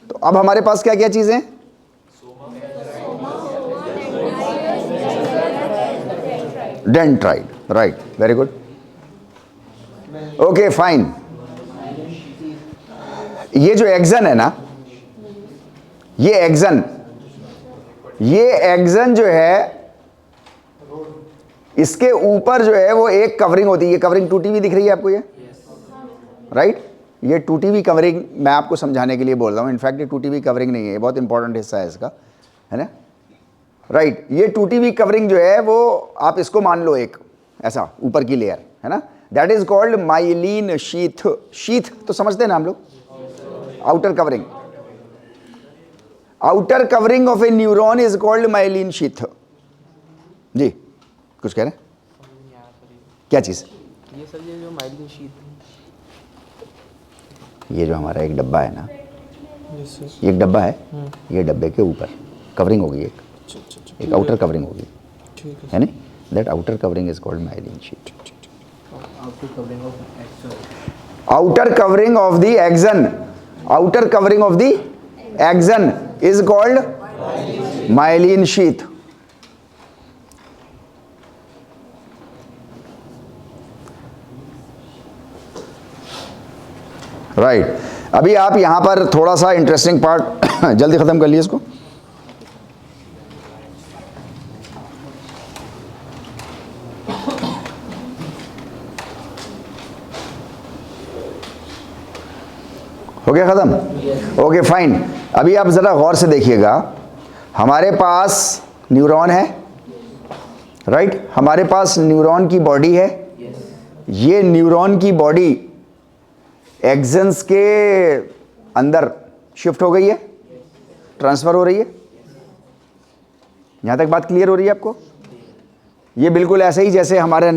तो अब हमारे पास क्या क्या चीजें? Dendrite, right, very good, okay fine. ये जो एक्सन है ना, ये एक्सन जो है, इसके ऊपर जो है वो एक कवरिंग होती है। ये कवरिंग टूटी हुई दिख रही है आपको, ये राइट। ये टूटी हुई कवरिंग मैं आपको समझाने के लिए बोल रहा हूँ। इनफैक्ट ये टूटी हुई कवरिंग नहीं है, ये बहुत इंपॉर्टेंट हिस्सा है इसका, है ना, राइट। ये टूटी हुई कवरिंग जो है वो आप इसको मान लो एक ऐसा ऊपर की लेयर, है ना, that is called myelin sheath. Sheath तो समझते हैं ना हम लोग, outer covering. Outer covering of a neuron is called myelin sheath. जी कुछ कह रहे हैं? क्या चीज? ये सर, ये जो माइलिन शीथ, ये जो हमारा एक डब्बा है ना, यस सर, ये एक डब्बा है, ये डब्बे के ऊपर कवरिंग होगी, एक आउटर कवरिंग होगी, ठीक है। है नहीं, that outer covering is called myelin sheath. Outer covering of action, outer covering of the axon, outer covering of the axon is called myelin sheath. Right, अभी आप यहां पर थोड़ा सा इंटरेस्टिंग पार्ट जल्दी खत्म कर लिए इसको। हो गया खत्म? Okay fine. अभी आप ज़रा गौर से देखिएगा, हमारे पास न्यूरॉन है, राइट, हमारे पास न्यूरॉन की बॉडी है। ये न्यूरॉन की बॉडी एक्सन्स के अंदर शिफ्ट हो गई है, ट्रांसफ़र हो रही है। यहाँ तक बात क्लियर हो रही है आपको? ये बिल्कुल ऐसे ही जैसे हमारा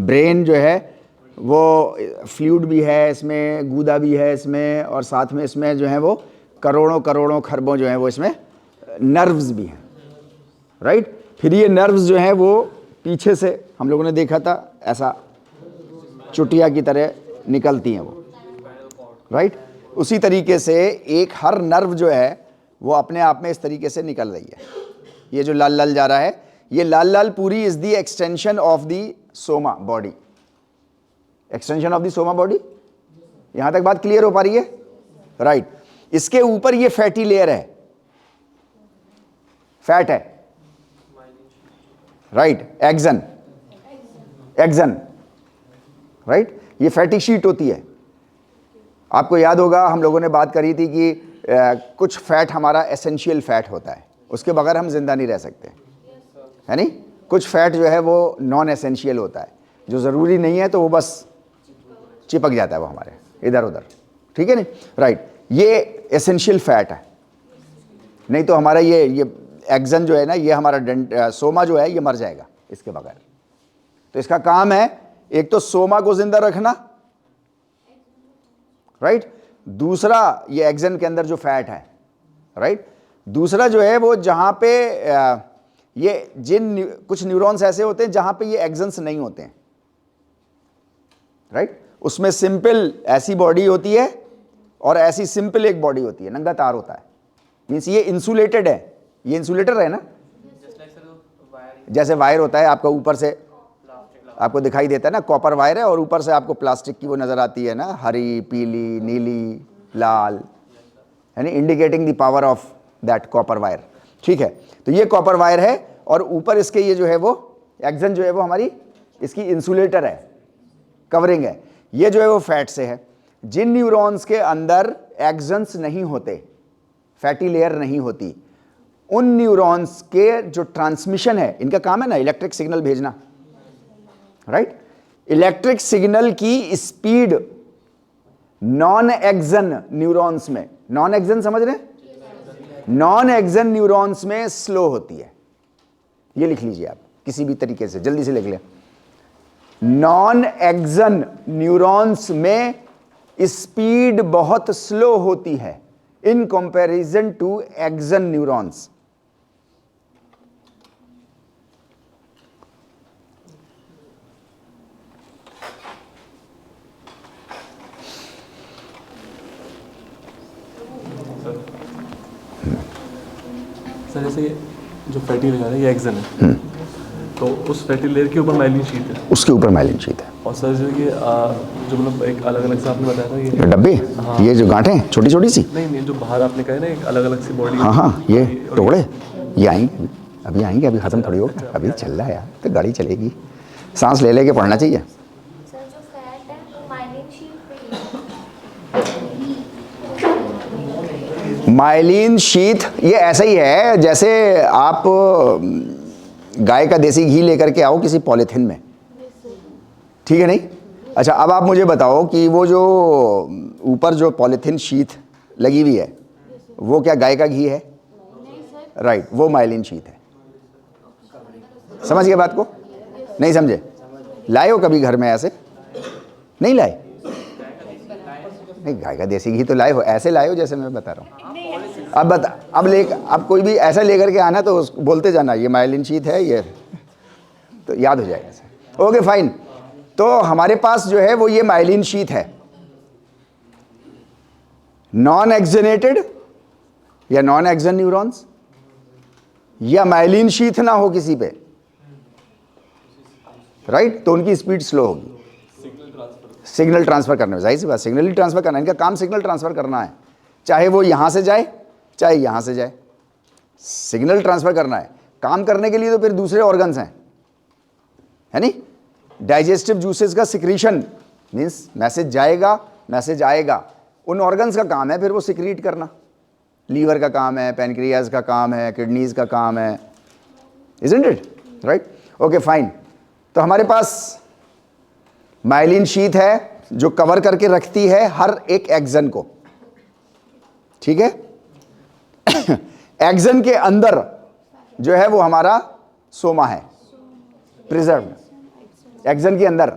ब्रेन जो है वो फ्लूइड भी है इसमें, गूदा भी है इसमें, और साथ में इसमें जो है वो करोड़ों करोड़ों खरबों जो हैं वो इसमें नर्व्स भी हैं, राइट। फिर ये नर्व्स जो हैं वो पीछे से हम लोगों ने देखा था ऐसा चुटिया की तरह निकलती हैं वो, राइट। उसी तरीके से एक हर नर्व जो है वो अपने आप में इस तरीके से निकल रही है। ये जो लाल लाल जा रहा है, ये लाल लाल पूरी is the extension of the Soma body, extension of the Soma body. यहां तक बात क्लियर हो पा रही है, राइट। इसके ऊपर ये फैटी लेयर है, फैट है, राइट, एक्सन, एक्सन, राइट। ये फैटी शीट होती है। आपको याद होगा हम लोगों ने बात करी थी कि कुछ फैट हमारा एसेंशियल फैट होता है, उसके बगैर हम जिंदा नहीं रह सकते, है नहीं। कुछ फैट जो है वो नॉन एसेंशियल होता है, जो ज़रूरी नहीं है तो वो बस चिपक जाता है वो हमारे इधर उधर, ठीक है नहीं, राइट। ये एसेंशियल फैट है, नहीं तो हमारा ये एक्सन जो है ना, ये हमारा सोमा जो है ये मर जाएगा इसके बगैर। तो इसका काम है एक तो सोमा को जिंदा रखना, राइट, दूसरा ये एक्सन के अंदर जो फैट है, राइट, दूसरा जो है वो जहां पे ये कुछ न्यूरॉन्स ऐसे होते हैं जहां पे ये एक्सन्स नहीं होते हैं, राइट। उसमें सिंपल ऐसी बॉडी होती है और ऐसी सिंपल एक बॉडी होती है, नंगा तार होता है, मीन्स ये इंसुलेटेड है, ये इंसुलेटर है ना, जैसे वायर होता है आपका, ऊपर से आपको दिखाई देता है ना कॉपर वायर है, और ऊपर से आपको प्लास्टिक की वो नज़र आती है ना, हरी, पीली, नीली, लाल, यानी indicating the power of that copper wire, ठीक है। तो ये कॉपर वायर है और ऊपर इसके ये जो है वो एक्सन जो है वो हमारी इसकी इंसुलेटर है, कवरिंग है। ये जो है वो फैट से है। जिन न्यूरॉन्स के अंदर एक्सन्स नहीं होते, फैटी लेयर नहीं होती, उन न्यूरॉन्स के जो ट्रांसमिशन है, इनका काम है ना इलेक्ट्रिक सिग्नल भेजना, राइट। इलेक्ट्रिक सिग्नल की स्पीड नॉन एक्सन न्यूरॉन्स में, नॉन एक्सन समझ रहे हैं, नॉन एक्सन न्यूरॉन्स में स्लो होती है। ये लिख लीजिए आप किसी भी तरीके से, जल्दी से लिख लें। नॉन एक्सन न्यूरॉन्स में स्पीड बहुत स्लो होती है in comparison to axon neurons. Sir जैसे ये जो फैटी लेयर है ये एक्सन है, तो उस फैटी लेयर के ऊपर माइलिन शीट है, उसके ऊपर माइलिन शीट है। और सर जो ये जो मतलब एक अलग अलग से आपने बताया ना, ये डब्बे, ये जो गांठें छोटी छोटी सी, नहीं जो बाहर आपने कहा है ना एक अलग अलग सी बॉडी, हाँ हाँ, ये टुकड़े, ये आएंगे अभी आएंगे, अभी ख़त्म थोड़ी होगा, अभी चल रहा है यार, तो गाड़ी चलेगी, सांस ले लेके पढ़ना चाहिए। सर जो फैट है वो माइलिन शीट पे माइलिन शीथ ये ऐसा ही है जैसे आप गाय का देसी घी लेकर के आओ किसी पॉलीथिन में, ठीक है नहीं। अच्छा अब आप मुझे बताओ कि वो जो ऊपर जो पॉलीथिन शीथ लगी हुई है वो क्या गाय का घी है? राइट, वो माइलिन शीथ है। समझ गए बात को? नहीं समझे? लाए हो कभी घर में ऐसे? नहीं लाए? नहीं, गाय का देसी घी तो लाए हो, ऐसे लाए हो जैसे मैं बता रहा हूँ। अब कोई भी ऐसा लेकर के आना तो बोलते जाना ये माइलिन शीथ है, ये तो याद हो जाएगा ऐसे। ओके फाइन, तो हमारे पास जो है वो ये माइलिन शीथ है। नॉन एक्सनेटेड या नॉन एक्सन न्यूरॉन्स या माइलिन शीथ ना हो किसी पे, राइट, तो उनकी स्पीड स्लो होगी। सिग्नल ट्रांसफर करने में, जाहिर सी बात, सिग्नल ही ट्रांसफर करना है, इनका काम सिग्नल ट्रांसफर करना है, चाहे वो यहां से जाए चाहे यहां से जाए, सिग्नल ट्रांसफर करना है। काम करने के लिए तो फिर दूसरे ऑर्गन्स हैं, है नहीं। डाइजेस्टिव जूसेस का सिक्रीशन मीन्स मैसेज जाएगा, मैसेज आएगा, उन ऑर्गन्स का काम है फिर वो सिक्रीट करना। लीवर का काम है, पैनक्रियाज का काम है, किडनीज का काम है, isn't it, right? Okay fine, तो हमारे पास माइलिन शीथ है जो कवर करके रखती है हर एक एक्सन को, ठीक है। एक्सन के अंदर जो है वो हमारा सोमा है, प्रिजर्व्ड। एक्सन के अंदर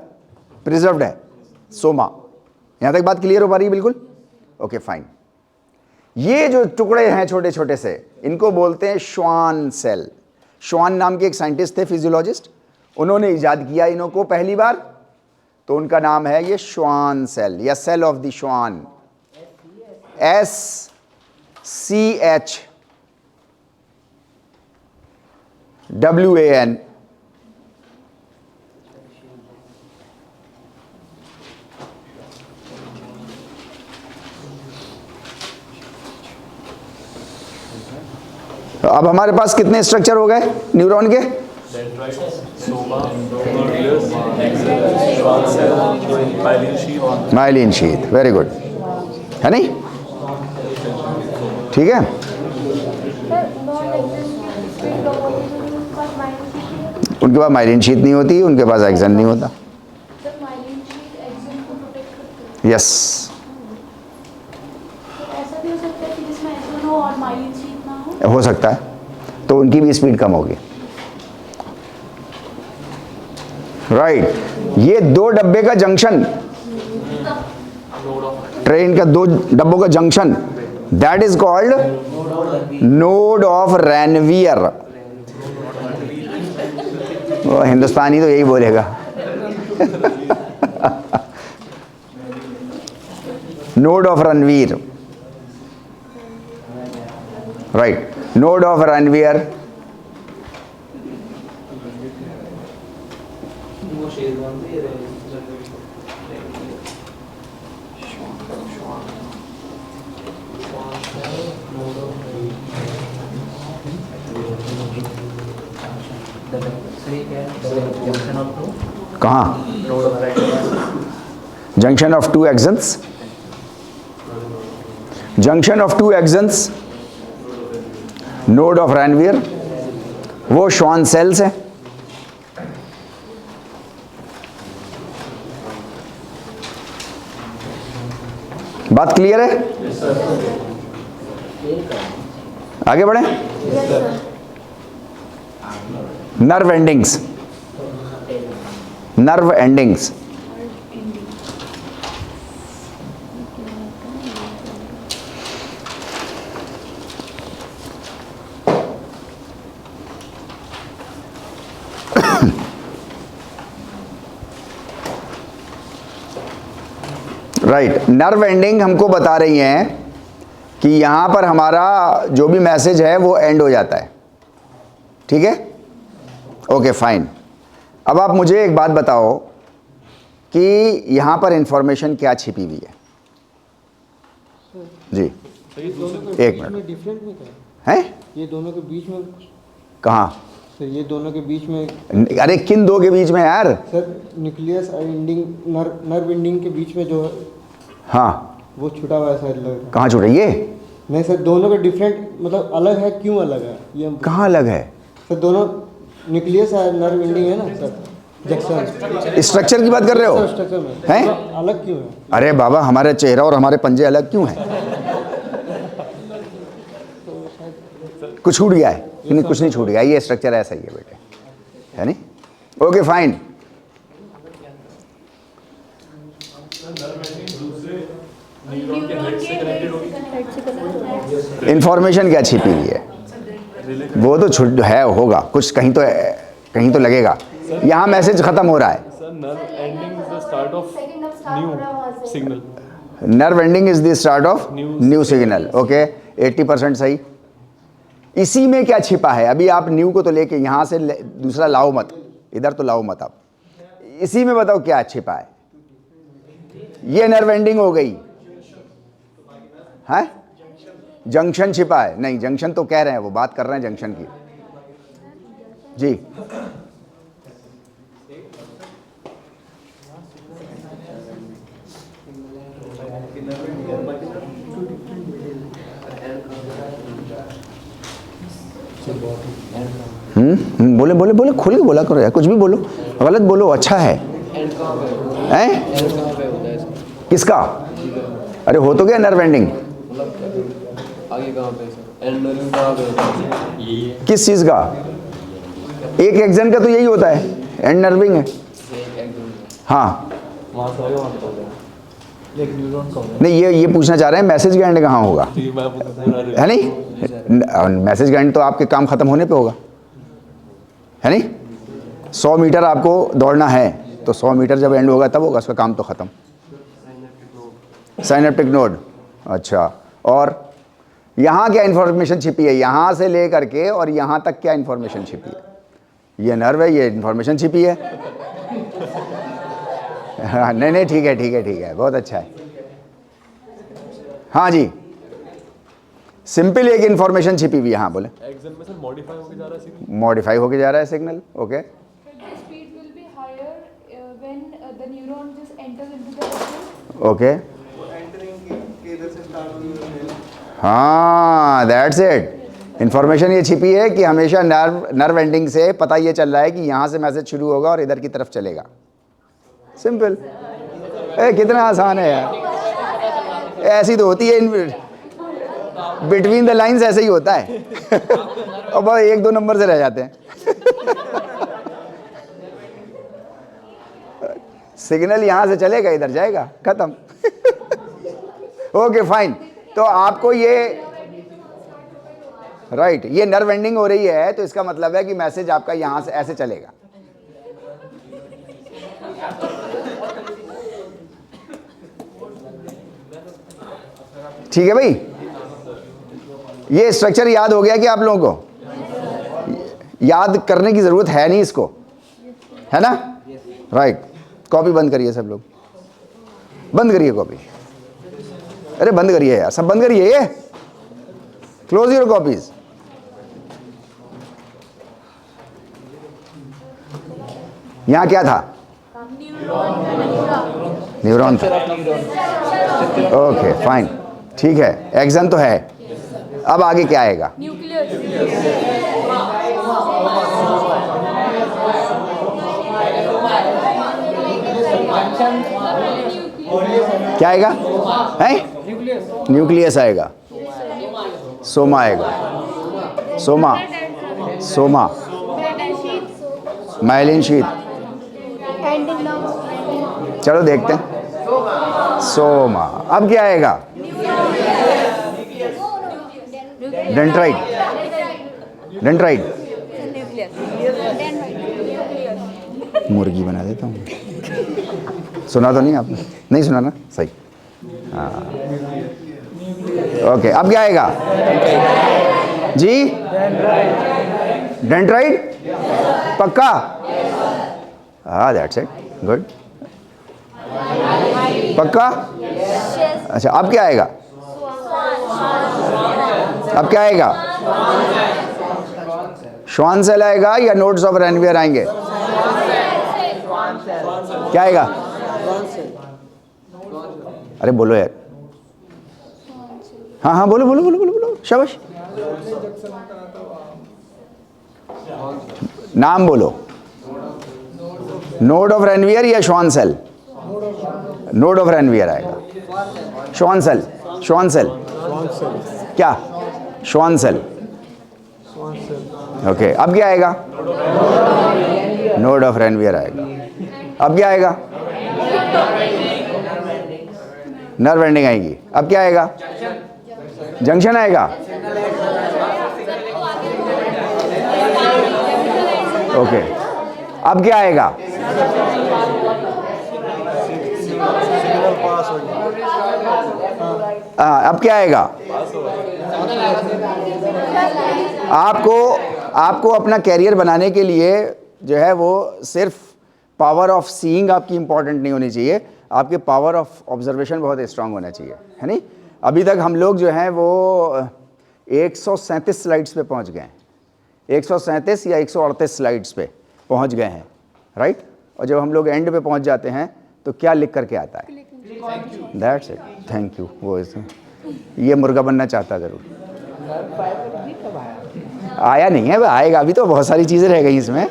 प्रिजर्व्ड है सोमा। यहां तक बात क्लियर हो पा रही है? बिल्कुल ओके फाइन। ये जो टुकड़े हैं छोटे छोटे से, इनको बोलते हैं श्वान सेल। श्वान नाम के एक साइंटिस्ट थे, फिजियोलॉजिस्ट, उन्होंने इजाद किया इनको पहली बार, तो उनका नाम है ये श्वान सेल या सेल ऑफ द श्वान, SCHWAN। तो अब हमारे पास कितने स्ट्रक्चर हो गए न्यूरॉन के? माइलिन शीथ, वेरी गुड, है नहीं? ठीक है। सर नॉन एग्जिस्टिंग स्पीड कम होती है क्योंकि उसके पास माइलिन शीट नहीं होती। उनके पास माइलिन शीट नहीं होती, उनके पास एक्सन नहीं होता। सर माइलिन शीट एक्सन को प्रोटेक्ट करती है। यस, तो ऐसा भी हो सकता है कि जिसमें एक्सन हो और माइलिन शीट ना हो। हो सकता है, तो उनकी भी स्पीड कम होगी। राइट, ये 2 डब्बे का जंक्शन, ट्रेन का 2 डब्बों का junction, that is called node of Ranvier. वो हिंदुस्तानी तो यही बोलेगा। Node of Ranveer, right, node of Ranveer. कहाँ? Junction of 2 axons, junction of 2 axons, node of Ranvier, वो श्वान सेल्स है। बात क्लियर है? आगे बढ़े। Nerve endings, nerve endings, right, nerve ending हमको बता रही हैं कि यहां पर हमारा जो भी मैसेज है वो एंड हो जाता है। ठीक है, ओके फाइन। अब आप मुझे एक बात बताओ कि यहां पर इंफॉर्मेशन क्या छिपी हुई है? जी, एक मिनट, डिफरेंट में क्या है ये दोनों के बीच में? कहाँ? सर ये दोनों के बीच में, अरे किन 2 के बीच में यार? सर न्यूक्लियस और एंडिंग, नर्व एंडिंग के बीच में जो है हाँ, वो छुटा हुआ है शायद लग रहा है। कहाँ छूटा ये? नहीं सर, दोनों का डिफरेंट मतलब अलग है, क्यों अलग है ये हम? कहाँ अलग है? सर दोनों न्यूक्लियस है, नर्व एंडिंग है ना सर, जंक्शन स्ट्रक्चर की बात कर रहे हो? स्ट्रक्चर में हैं? तो अलग क्यों है? अरे बाबा, हमारे चेहरा और हमारे पंजे अलग क्यों हैं? कुछ छूट गया है? नहीं, कुछ नहीं छूट गया, ये स्ट्रक्चर ऐसा ही है बेटे, है नहीं? Okay fine. इंफॉर्मेशन क्या छिपी हुई है? वो तो छुट है, होगा कुछ, कहीं तो लगेगा। यहाँ मैसेज खत्म हो रहा है। Sir nerve ending is the start of new signal. Nerve ending is the start of new signal. Okay, 80% सही। इसी में क्या छिपा है? अभी आप न्यू को तो लेके यहाँ से दूसरा लाओ मत, इधर तो लाओ मत आप। इसी में बताओ क्या छिपा है? ये नर्व एंडिंग हो गई है, जंक्शन छिपा है। नहीं, जंक्शन तो कह रहे हैं, वो बात कर रहे हैं जंक्शन की। जी, बोले बोले बोले, खुल के बोला करो यार, कुछ भी बोलो, गलत बोलो, अच्छा है। हैं? किसका? अरे हो तो गया नर्व एंडिंग। आगे कहाँ पे सर? एंड नर्विंग कहाँ पे होता है? यही है। किस चीज़ का? एक एक्सन का तो यही होता है, एंड नर्विंग है। हाँ, वहाँ से वहाँ पे होता है। एक न्यूरॉन का होता नहीं ये पूछना चाह रहे हैं मैसेज का एंड कहाँ होगा, है। मैं आपको बता रहा हूँ। है नहीं? मैसेज का एंड तो आपके काम खत्म होने पे होगा, है नहीं? 100 मीटर आपको दौड़ना है तो 100 मीटर जब एंड होगा तब होगा, उसका काम तो खत्म। Synaptic node. अच्छा, और यहाँ क्या इन्फॉर्मेशन छिपी है? यहाँ से ले करके और यहाँ तक क्या इन्फॉर्मेशन छिपी है? ये नर्व है, ये इन्फॉर्मेशन छिपी है। हाँ, नहीं ठीक है, ठीक है, ठीक है, बहुत अच्छा है। हाँ जी, सिंपल एक इन्फॉर्मेशन छिपी हुई है। हाँ बोले। एक्सन में सर मॉडिफाई होके जा रहा है सिग्नल। मॉडिफाई होके जा रहा है signal. Okay, The speed will be higher when the neuron just enters into the axon. Okay, हाँ, दैट्स इट। इंफॉर्मेशन ये छिपी है कि हमेशा नर्व एंडिंग से पता ये चल रहा है कि यहाँ से मैसेज शुरू होगा और इधर की तरफ चलेगा। सिंपल। कितना आसान है यार, ऐसी तो होती है बिटवीन द लाइंस, ऐसे ही होता है। और बस 1-2 नंबर से रह जाते हैं। सिग्नल यहां से चलेगा, इधर जाएगा, खत्म। Okay fine. तो आपको ये राइट, ये नर्व एंडिंग हो रही है, तो इसका मतलब है कि मैसेज आपका यहां से ऐसे चलेगा। ठीक है भाई, ये स्ट्रक्चर याद हो गया कि आप लोगों को याद करने की जरूरत है नहीं इसको, है ना? राइट। कॉपी बंद करिए सब लोग, बंद करिए कॉपी। अरे बंद करिए यार, सब बंद करिए। ये क्लोज योर कॉपीज। यहां क्या था? न्यूरॉन था। ओके फाइन, ठीक है, एक्सन तो है। अब आगे क्या आएगा? क्या आएगा? है न्यूक्लियस आएगा, सोमा आएगा, सोमा, सोमा, माइलिन शीथ। चलो देखते हैं। सोमा। अब क्या आएगा? Dendrite, dendrite. मुर्गी बना देता हूँ। सुना तो नहीं आपने? नहीं सुना ना? सही। हाँ ओके, अब क्या आएगा जी? डेंड्राइट। पक्का? हाँ दैट्स इट, गुड। पक्का? अच्छा, अब क्या आएगा? अब क्या आएगा? श्वान सेल आएगा या नोड्स ऑफ रेनवियर आएंगे? क्या आएगा? अरे बोलो यार। हाँ हाँ बोलो बोलो बोलो बोलो बोलो, शाबाश। नाम बोलो। नोड ऑफ रेनवियर या Schwann cell? Node of Ranvier आएगा। श्वान सेल, श्वान सेल क्या? Schwann cell. ओके, अब क्या आएगा? नोड ऑफ रेनवियर आएगा। अब क्या आएगा? नर्व एंडिंग आएगी। अब क्या आएगा? जंक्शन आएगा। ओके, अब क्या आएगा? अब क्या आएगा? आपको अपना कैरियर बनाने के लिए जो है वो सिर्फ पावर ऑफ सीइंग आपकी इंपॉर्टेंट नहीं होनी चाहिए, आपके पावर ऑफ ऑब्जर्वेशन बहुत स्ट्रांग होना चाहिए, है नहीं? अभी तक हम लोग जो हैं वो 137 स्लाइड्स पे पहुंच गए हैं, 137 या 138 स्लाइड्स पे पहुंच गए हैं, राइट? और जब हम लोग एंड पे पहुंच जाते हैं तो क्या लिख करके आता है? That's it, thank you. वो ये मुर्गा बनना चाहता ज़रूर, आया नहीं है, आएगा। अभी तो बहुत सारी चीज़ें रह गई इसमें।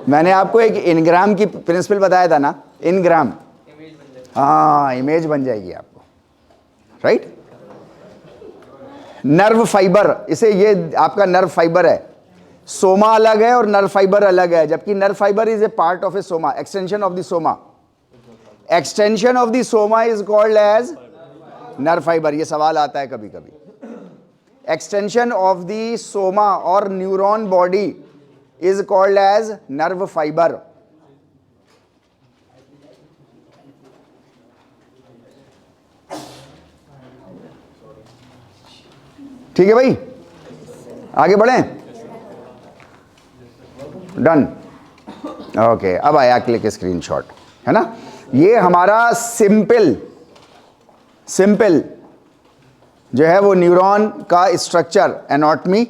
मैंने आपको एक इनग्राम की प्रिंसिपल बताया था ना, इनग्राम। हाँ, इमेज बन जाएगी आपको, राइट? नर्व फाइबर, इसे ये आपका नर्व फाइबर है। सोमा अलग है और नर्व फाइबर अलग है, जबकि nerve fibre is a part of a soma, extension of the soma. Extension of the soma is called as nerve fibre. ये सवाल आता है कभी कभी। एक्सटेंशन ऑफ द सोमा और neuron body is called as nerve fibre. ठीक है भाई, आगे बढ़ें। डन। ओके, अब आया क्लिक स्क्रीनशॉट, है ना? ये हमारा सिंपल जो है वो न्यूरॉन का स्ट्रक्चर, एनाटॉमी,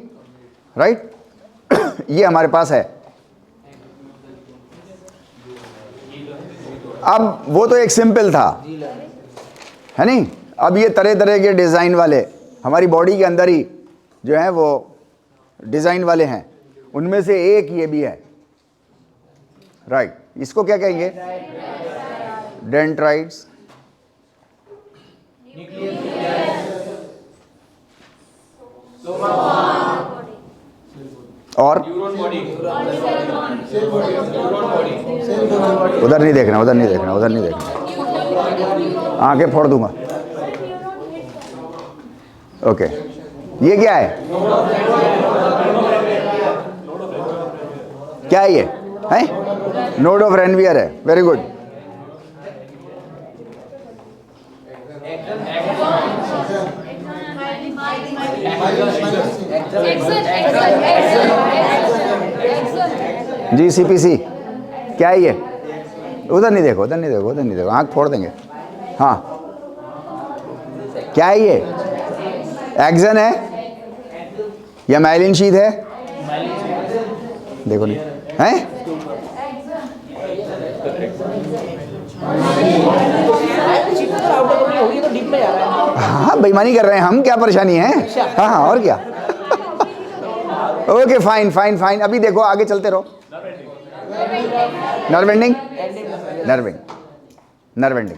राइट? ये हमारे पास है। अब वो तो एक सिंपल था, है नहीं? अब ये तरह तरह के डिजाइन वाले हमारी बॉडी के अंदर ही जो है वो डिज़ाइन वाले हैं, उनमें से एक ये भी है, राइट। इसको क्या कहेंगे? डेंड्राइट्स। और उधर नहीं देखना, उधर नहीं देखना, उधर नहीं देखना, आंखें फोड़ दूंगा। ओके, ये क्या है? क्या है ये? है नोड ऑफ रेनवियर है, वेरी गुड। जी CPC क्या है ये? उधर नहीं देखो, उधर नहीं देखो, उधर नहीं देखो, आंख फोड़ देंगे। हाँ, क्या है ये? एक्सन है या माइलिन शीथ है? देखो नहीं है? हाँ, बेईमानी कर रहे हैं हम, क्या परेशानी है? हाँ हाँ, और क्या? Okay, fine fine fine. अभी देखो, आगे चलते रहो। Nerve ending, नर्विंग, nerve ending.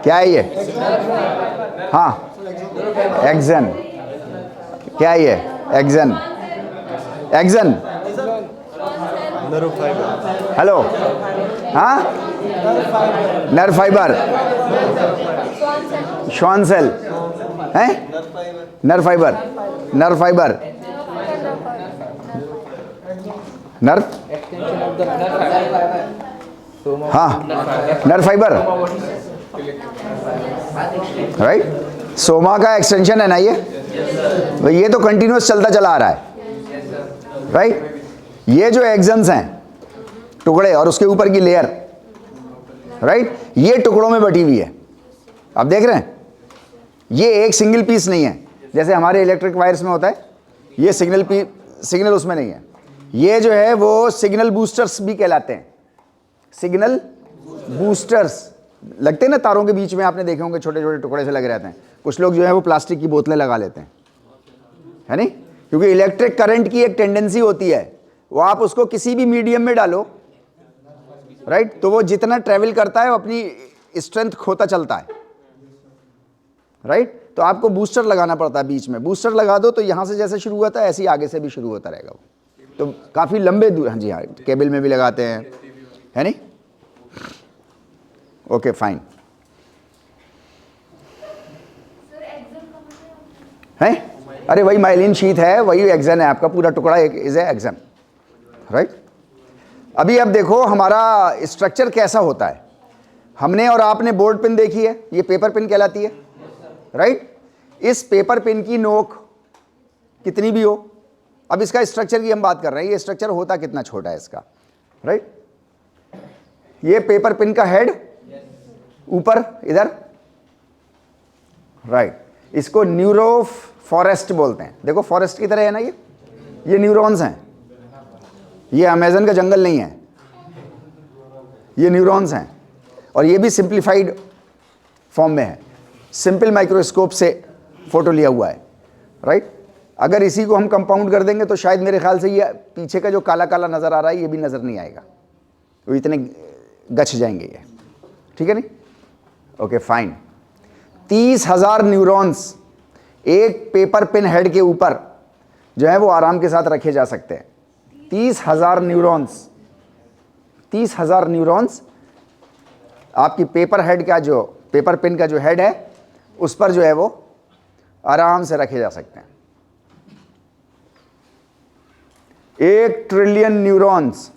क्या है ये? हाँ, एक्सन। क्या है ये? एक्सन, एक्सन, हेलो, हाँ, नर्व फाइबर, श्वान सेल है, nerve fibre, nerve fibre, nerve, हाँ, नर्व फाइबर, राइट। सोमा का एक्सटेंशन है ना ये तो कंटिन्यूअस चलता चला आ रहा है, राइट। ये जो एक्सन्स हैं, टुकड़े और उसके ऊपर की लेयर, राइट, ये टुकड़ों में बटी हुई है। आप देख रहे हैं, ये एक सिंगल पीस नहीं है जैसे हमारे इलेक्ट्रिक वायर्स में होता है। ये सिग्नल उसमें नहीं है। ये जो है वो सिग्नल बूस्टर्स भी कहलाते हैं। सिग्नल बूस्टर्स लगते हैं ना तारों के बीच में, आपने देखे होंगे छोटे छोटे टुकड़े से लगे रहते हैं। कुछ लोग जो है वो प्लास्टिक की बोतलें लगा लेते हैं, है नहीं, क्योंकि इलेक्ट्रिक करंट की एक टेंडेंसी होती है, वो आप उसको किसी भी मीडियम में डालो, राइट, तो वो जितना ट्रेवल करता है वो अपनी स्ट्रेंथ खोता चलता है, राइट। तो आपको बूस्टर लगाना पड़ता है बीच में। बूस्टर लगा दो तो यहाँ से जैसे शुरू हुआ था ऐसे ही आगे से भी शुरू होता रहेगा वो, तो काफ़ी लंबे दूर। हाँ जी, हाँ, केबल में भी लगाते हैं, है नहीं। Okay, fine. है, अरे वही माइलिन शीथ है, वही एक्सन है, आपका पूरा टुकड़ा एक इज ए एक्सन, राइट। अभी अब देखो हमारा स्ट्रक्चर कैसा होता है। हमने और आपने बोर्ड पिन देखी है, ये पेपर पिन कहलाती है, राइट। इस पेपर पिन की नोक कितनी भी हो, अब इसका स्ट्रक्चर की हम बात कर रहे हैं, ये स्ट्रक्चर होता कितना छोटा है इसका, राइट। ये पेपर पिन का हेड ऊपर इधर, राइट। इसको न्यूरो फॉरेस्ट बोलते हैं। देखो फॉरेस्ट की तरह है ना ये न्यूरॉन्स हैं। ये अमेज़न का जंगल नहीं है, ये न्यूरॉन्स हैं। और ये भी सिंप्लीफाइड फॉर्म में है, सिंपल माइक्रोस्कोप से फोटो लिया हुआ है, राइट। अगर इसी को हम कंपाउंड कर देंगे तो शायद मेरे ख्याल से ये पीछे का जो काला काला नज़र आ रहा है ये भी नज़र नहीं आएगा, वो इतने गच जाएंगे ये, ठीक है नहीं। Okay, fine. 30,000 न्यूरॉन्स एक पेपर पिन हेड के ऊपर जो है वो आराम के साथ रखे जा सकते हैं। 30,000 न्यूरॉन्स, 30,000 न्यूरॉन्स आपकी पेपर हेड का जो पेपर पिन का जो हेड है उस पर जो है वो आराम से रखे जा सकते हैं। 1 ट्रिलियन न्यूरॉन्स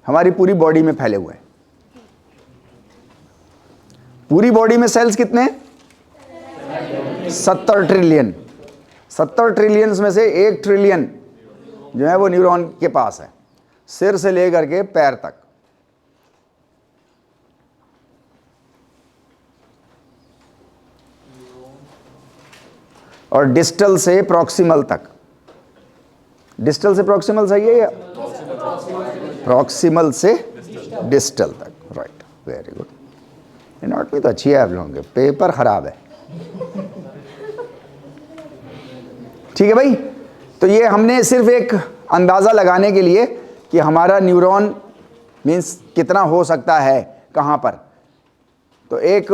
हमारी पूरी बॉडी में फैले हुए हैं। पूरी बॉडी में सेल्स कितने हैं? 70 ट्रिलियन। 70 ट्रिलियंस में से 1 ट्रिलियन जो है वो न्यूरॉन के पास है, सिर से लेकर के पैर तक। और डिस्टल से प्रॉक्सिमल तक। डिस्टल से प्रॉक्सिमल सही है या प्रॉक्सिमल से डिस्टल तक, राइट, वेरी गुड। एनाटॉमी तो अच्छी है आप लोगों के, पेपर खराब है। ठीक है भाई, तो ये हमने सिर्फ एक अंदाज़ा लगाने के लिए कि हमारा न्यूरॉन मीन्स कितना हो सकता है कहाँ पर, तो एक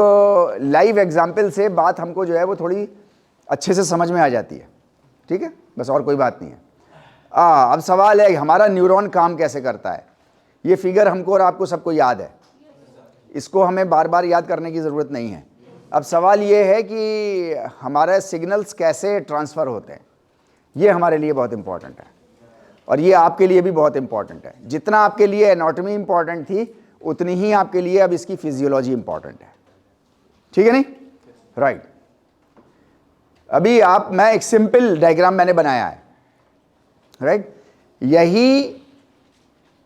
लाइव एग्जाम्पल से बात हमको जो है वो थोड़ी अच्छे से समझ में आ जाती है। ठीक है, बस और कोई बात नहीं है। अब सवाल है हमारा न्यूरॉन काम कैसे करता है। ये फिगर हमको और आपको सबको याद है, इसको हमें बार बार याद करने की ज़रूरत नहीं है। अब सवाल ये है कि हमारे सिग्नल्स कैसे ट्रांसफ़र होते हैं, ये हमारे लिए बहुत इम्पॉर्टेंट है और ये आपके लिए भी बहुत इम्पॉर्टेंट है। जितना आपके लिए एनाटॉमी इम्पॉर्टेंट थी उतनी ही आपके लिए अब इसकी फिजियोलॉजी इम्पॉर्टेंट है। ठीक है नहीं, राइट। अभी मैं एक सिंपल डायग्राम मैंने बनाया है, राइट। यही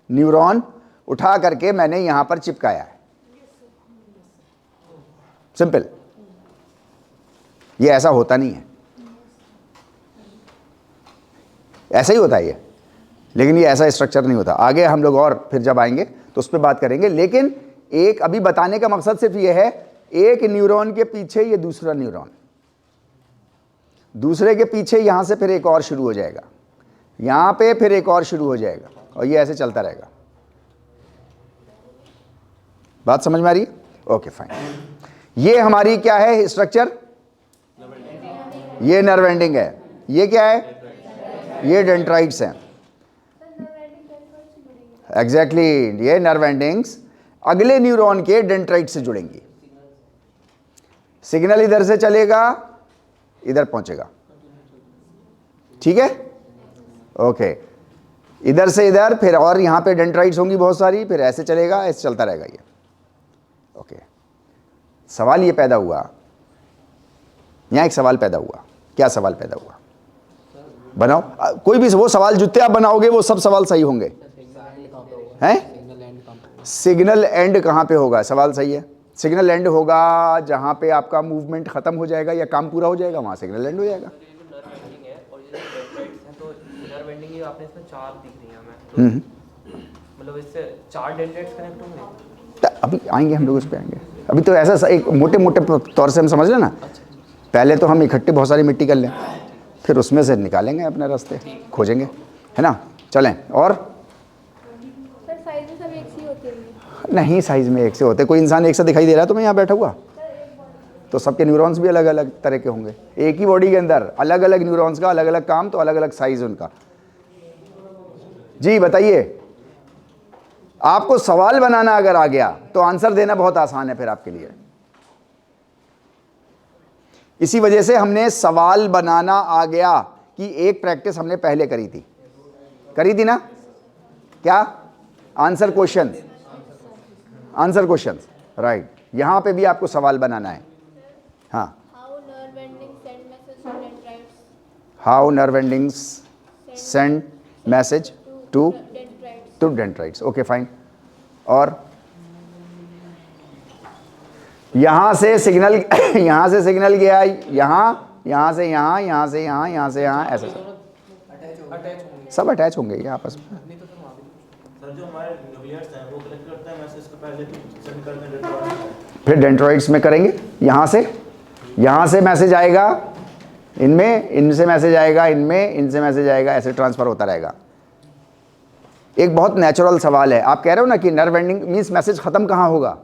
न्यूरॉन उठा करके मैंने यहां पर चिपकाया है, सिंपल। ये ऐसा होता नहीं है, ऐसा ही होता है ये, लेकिन ये ऐसा स्ट्रक्चर नहीं होता। आगे हम लोग और फिर जब आएंगे तो उस पर बात करेंगे, लेकिन एक अभी बताने का मकसद सिर्फ ये है, एक न्यूरॉन के पीछे ये दूसरा न्यूरॉन, दूसरे के पीछे यहां से फिर एक और शुरू हो जाएगा, यहां पे फिर एक और शुरू हो जाएगा, और ये ऐसे चलता रहेगा। बात समझ में आ रही है? Okay fine. ये हमारी क्या है स्ट्रक्चर, ये नर्व एंडिंग है, ये क्या है, ये डेंड्राइट्स हैं। एग्जैक्टली, ये नर्व एंडिंग्स अगले न्यूरॉन के डेंड्राइट से जुड़ेंगी। सिग्नल इधर से चलेगा, इधर पहुंचेगा। ठीक है, ओके। इधर से इधर, फिर और यहां पे डेंड्राइट्स होंगी बहुत सारी, फिर ऐसे चलेगा, ऐसे चलता रहेगा ये। ओके, सवाल ये पैदा हुआ, यहां एक सवाल पैदा हुआ। क्या सवाल पैदा हुआ? बनाओ कोई भी वो सवाल, जितने आप बनाओगे वो सब सवाल सही होंगे। हैं? सिग्नल एंड कहाँ पे होगा? सवाल सही है। सिग्नल एंड होगा जहाँ पे आपका मूवमेंट खत्म हो जाएगा या काम पूरा हो जाएगा, वहाँ सिग्नल एंड हो जाएगा। आपने इसमें 4 दिख रही हैं हमें, मतलब इससे 4 डेंड्राइट्स कनेक्ट होंगे। अभी आएंगे हम लोग, उस पर आएंगे। अभी तो ऐसा एक मोटे मोटे तौर से हम समझ लें ना। पहले तो हम इकट्ठे बहुत सारी मिट्टी कर लें, फिर उसमें से निकालेंगे अपने रास्ते, खोजेंगे, है ना। चलें। और सर साइज में सब एक सी होते हैं? नहीं, साइज में एक से होते। कोई इंसान एक से दिखाई दे रहा है तुम्हें यहाँ बैठा हुआ, तो सबके न्यूरॉन्स भी अलग अलग तरह के होंगे। एक ही बॉडी के अंदर अलग अलग न्यूरॉन्स का अलग अलग काम, तो अलग अलग साइज उनका। जी बताइए, आपको सवाल बनाना अगर आ गया तो आंसर देना बहुत आसान है फिर आपके लिए। इसी वजह से हमने सवाल बनाना आ गया कि एक प्रैक्टिस हमने पहले करी थी ना। क्या? Answer question, answer question, right. यहां पे भी आपको सवाल बनाना है। हाँ, how nerve endings send message to dendrites, how nerve endings send message to dendrites. Okay fine. और यहां से सिग्नल यहां से सिग्नल गया यहां से यहां, यहां से यहां, यहां से यहां, ऐसे सब अटैच होंगे ये आपस में। सर जो हमारे न्यूक्लियस हैं वो कलेक्ट करते हैं मैसेज को, पहले सेंड करते हैं डेंड्राइट्स, फिर डेंड्राइट्स में करेंगे। यहां से मैसेज आएगा इनमें, इनसे मैसेज आएगा इनमें, इनसे मैसेज आएगा, ऐसे ट्रांसफर होता रहेगा। एक बहुत नेचुरल सवाल है। आप कह रहे हो ना कि नर्व एंडिंग मीन्स मैसेज खत्म कहाँ होगा,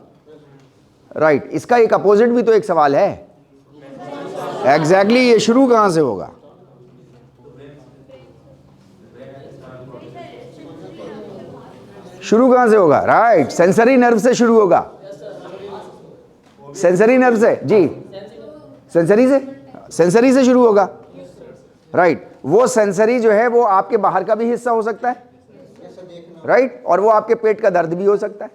राइट। इसका एक अपोजिट भी तो एक सवाल है। एग्जैक्टली, ये शुरू कहाँ से होगा? शुरू कहाँ से होगा? राइट, सेंसरी नर्व से शुरू होगा। सेंसरी नर्व से, जी, सेंसरी से शुरू होगा, राइट। वो सेंसरी जो है वो आपके बाहर का भी हिस्सा हो सकता है, राइट, और वो आपके पेट का दर्द भी हो सकता है,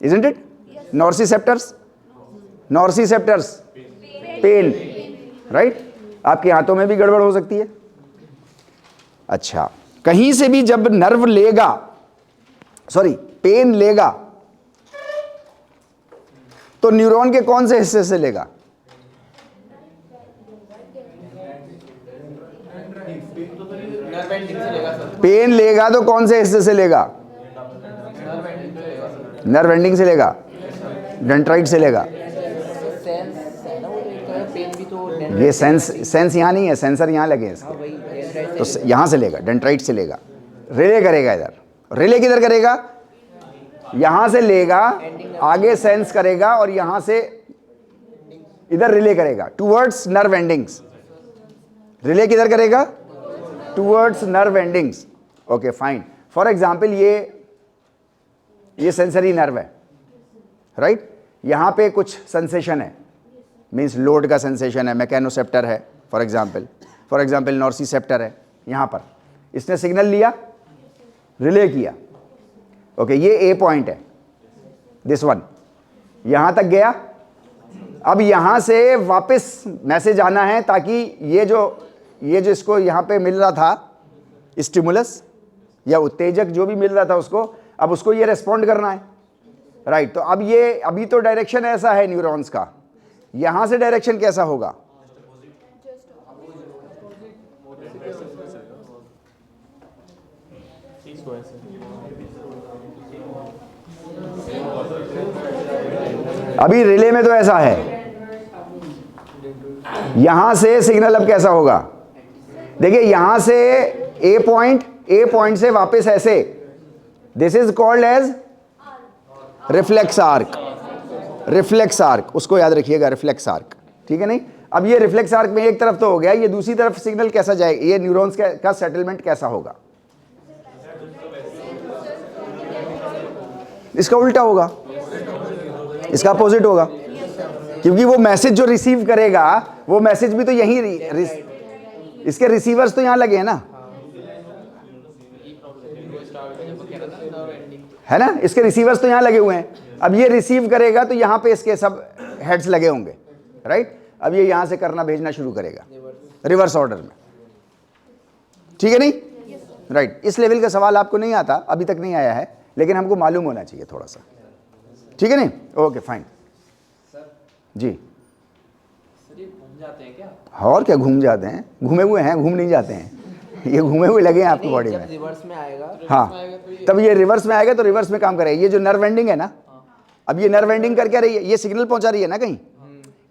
isn't it? नॉर्सिसेप्टर्स pen, right. आपके हाथों में भी गड़बड़ हो सकती है। अच्छा, कहीं से भी जब नर्व लेगा, पेन लेगा, तो न्यूरॉन के कौन से हिस्से से लेगा? पेन लेगा तो कौन से हिस्से से लेगा? नर्व एंडिंग से लेगा, डेंड्राइट से लेगा। सेंस है ना वो, एक तरह पेन भी तो ये सेंस यहाँ नहीं है, सेंसर यहाँ लगे हैं इसके, तो यहाँ से लेगा, डेंड्राइट से लेगा, रिले करेगा इधर। रिले किधर करेगा? यहाँ से लेगा, आगे सेंस करेगा और यहाँ से इधर रिले करेगा टूवर्ड्स नर्व एंडिंग्स। रिले किधर करेगा? Towards nerve endings. Okay fine. For example ये सेंसरी नर्व है, राइट? यहाँ पे कुछ सेंसेशन है, मीन्स लोड का सेंसेशन है, मैकेनोसेप्टर है फॉर एग्जाम्पल नॉर्सिसेप्टर है। यहाँ पर इसने सिग्नल लिया, रिले किया। ओके, ये ए पॉइंट है, दिस वन, यहाँ तक गया। अब यहाँ से वापस मैसेज आना है, ताकि ये जो इसको यहाँ पे मिल रहा था स्टिमुलस या उत्तेजक जो भी मिल रहा था उसको, अब उसको ये रेस्पॉन्ड करना है, राइट? तो अब अभी तो डायरेक्शन ऐसा है न्यूरॉन्स का, यहाँ से डायरेक्शन कैसा होगा? अभी रिले में तो ऐसा है, यहां से सिग्नल अब कैसा होगा? देखिए यहां से ए पॉइंट से वापस ऐसे, this is called as reflex arc. उसको याद रखिएगा, रिफ्लेक्स आर्क, ठीक है नहीं? अब ये रिफ्लेक्स आर्क में एक तरफ तो हो गया, ये दूसरी तरफ सिग्नल कैसा जाएगा? ये न्यूरॉन्स का सेटलमेंट कैसा होगा? इसका उल्टा होगा, इसका अपोजिट होगा, क्योंकि वो मैसेज जो रिसीव करेगा वो मैसेज भी तो यहीं इसके रिसीवर्स तो यहां लगे हैं ना, है ना? इसके रिसीवर्स तो यहां लगे हुए हैं। अब ये रिसीव करेगा तो यहां पे इसके सब हेड्स लगे होंगे, राइट? अब ये यहां से करना भेजना शुरू करेगा रिवर्स ऑर्डर में, ठीक है नहीं? राइट। इस लेवल का सवाल आपको नहीं आता, अभी तक नहीं आया है, लेकिन हमको मालूम होना चाहिए थोड़ा सा, ठीक है नहीं? ओके फाइन जी। सर ये घूम जाते हैं क्या? और क्या घूम जाते हैं? घूमे हुए हैं, घूम नहीं जाते हैं, ये घूमे हुए लगे हैं आपकी बॉडी में। रिवर्स में आएगा, हाँ, तब ये रिवर्स में आएगा तो रिवर्स में काम करेगा। ये जो नर्व एंडिंग है ना, अब ये नर्व एंडिंग कर क्या रही है? ये सिग्नल पहुंचा रही है ना कहीं,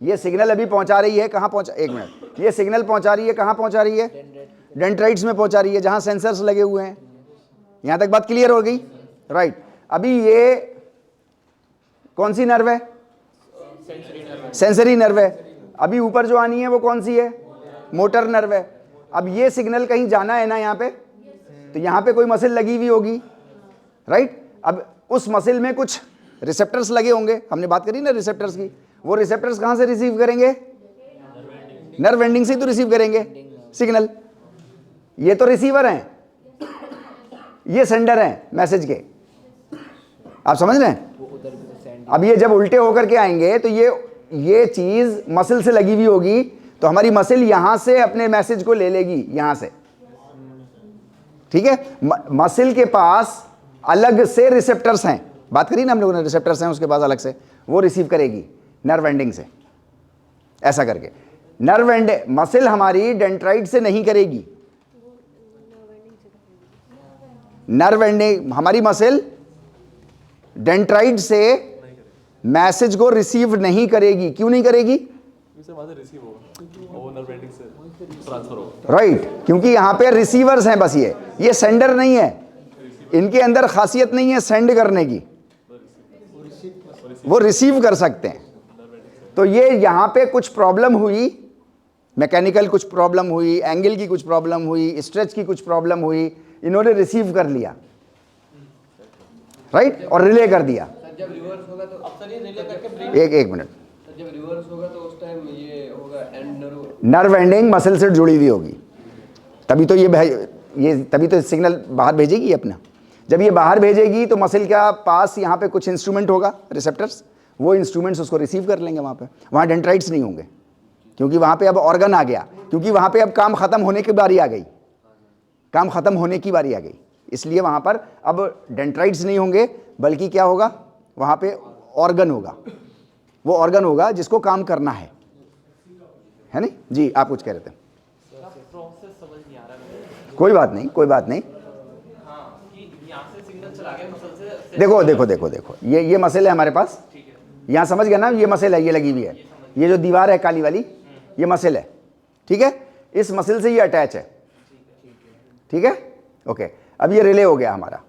ये सिग्नल अभी पहुंचा रही है, कहाँ पहुंचा? एक मिनट, ये सिग्नल पहुंचा रही है, कहाँ पहुंचा रही है? डेंड्राइट्स में पहुंचा रही है, जहाँ सेंसर्स लगे हुए हैं। यहाँ तक बात क्लियर हो गई, राइट? अभी ये कौन सी नर्व है? सेंसरी नर्व है। अभी ऊपर जो आनी है वो कौन सी है? मोटर नर्व है। अब ये सिग्नल कहीं जाना है ना यहाँ पे, तो यहाँ पे कोई मसल लगी हुई होगी, राइट? अब उस मसल में कुछ रिसेप्टर्स लगे होंगे, हमने बात करी ना रिसेप्टर्स की। वो रिसेप्टर्स कहाँ से रिसीव करेंगे? नर्व एंडिंग से तो रिसीव करेंगे सिग्नल। ये तो रिसीवर हैं, ये सेंडर हैं मैसेज के, आप समझ रहे हैं? अब ये जब उल्टे होकर के आएंगे तो ये चीज मसल से लगी हुई होगी, तो हमारी मसल यहां से अपने मैसेज को ले लेगी यहां से, ठीक है? मसल के पास अलग से रिसेप्टर्स हैं, बात करी ना हम लोगों ने, रिसेप्टर्स हैं उसके पास अलग से, वो रिसीव करेगी नर्व एंडिंग से, ऐसा करके। नर्व एंड मसल हमारी डेंड्राइट से नहीं करेगी, नर्व एंडिंग हमारी मसल डेंड्राइट से मैसेज को रिसीव नहीं करेगी। क्यों नहीं करेगी? वहां से रिसीव होगा, वो नर्व एंडिंग से ट्रांसफर होगा, राइट? क्योंकि यहां पे रिसीवर्स हैं, बस ये सेंडर नहीं है, इनके अंदर खासियत नहीं है सेंड करने की, वो रिसीव कर सकते हैं। तो ये यहां पे कुछ प्रॉब्लम हुई, मैकेनिकल कुछ प्रॉब्लम हुई, एंगल की कुछ प्रॉब्लम हुई, स्ट्रेच की कुछ प्रॉब्लम हुई, इन्होंने रिसीव कर लिया, राइट? और रिले कर दिया। जब रिवर्स होगा तो अब सर ये रिले करके ब्रेक, एक मिनट, जब रिवर्स होगा तो उस टाइम ये होगा एंड नर्व एंडिंग मसल से जुड़ी हुई होगी, तभी तो तभी तो सिग्नल बाहर भेजेगी अपना। जब ये बाहर भेजेगी तो मसल के पास यहाँ पे कुछ इंस्ट्रूमेंट होगा, रिसेप्टर्स, वो इंस्ट्रूमेंट्स उसको रिसीव कर लेंगे। वहाँ डेंड्राइट्स नहीं होंगे, क्योंकि वहाँ पे अब ऑर्गन आ गया, क्योंकि वहाँ पे अब काम खत्म होने की बारी आ गई, काम खत्म होने की बारी आ गई, इसलिए वहाँ पर अब डेंड्राइट्स नहीं होंगे, बल्कि क्या होगा? वहाँ पे ऑर्गन होगा, वो ऑर्गन होगा जिसको काम करना है नहीं? जी आप कुछ कह रहे थे? प्रोसेस समझ नहीं आ रहा है। कोई बात नहीं, कोई बात नहीं। हाँ, कि यहाँ से सिग्नल चला गया मसल से देखो देखो देखो देखो, ये मसल है हमारे पास, यहाँ समझ गया ना, ये मसल है, ये लगी हुई है, ये जो दीवार है काली वाली, ये मसल है, ठीक है, इस मसल से ये अटैच है, ठीक है, ओके। अब ये रिले हो गया हमारा,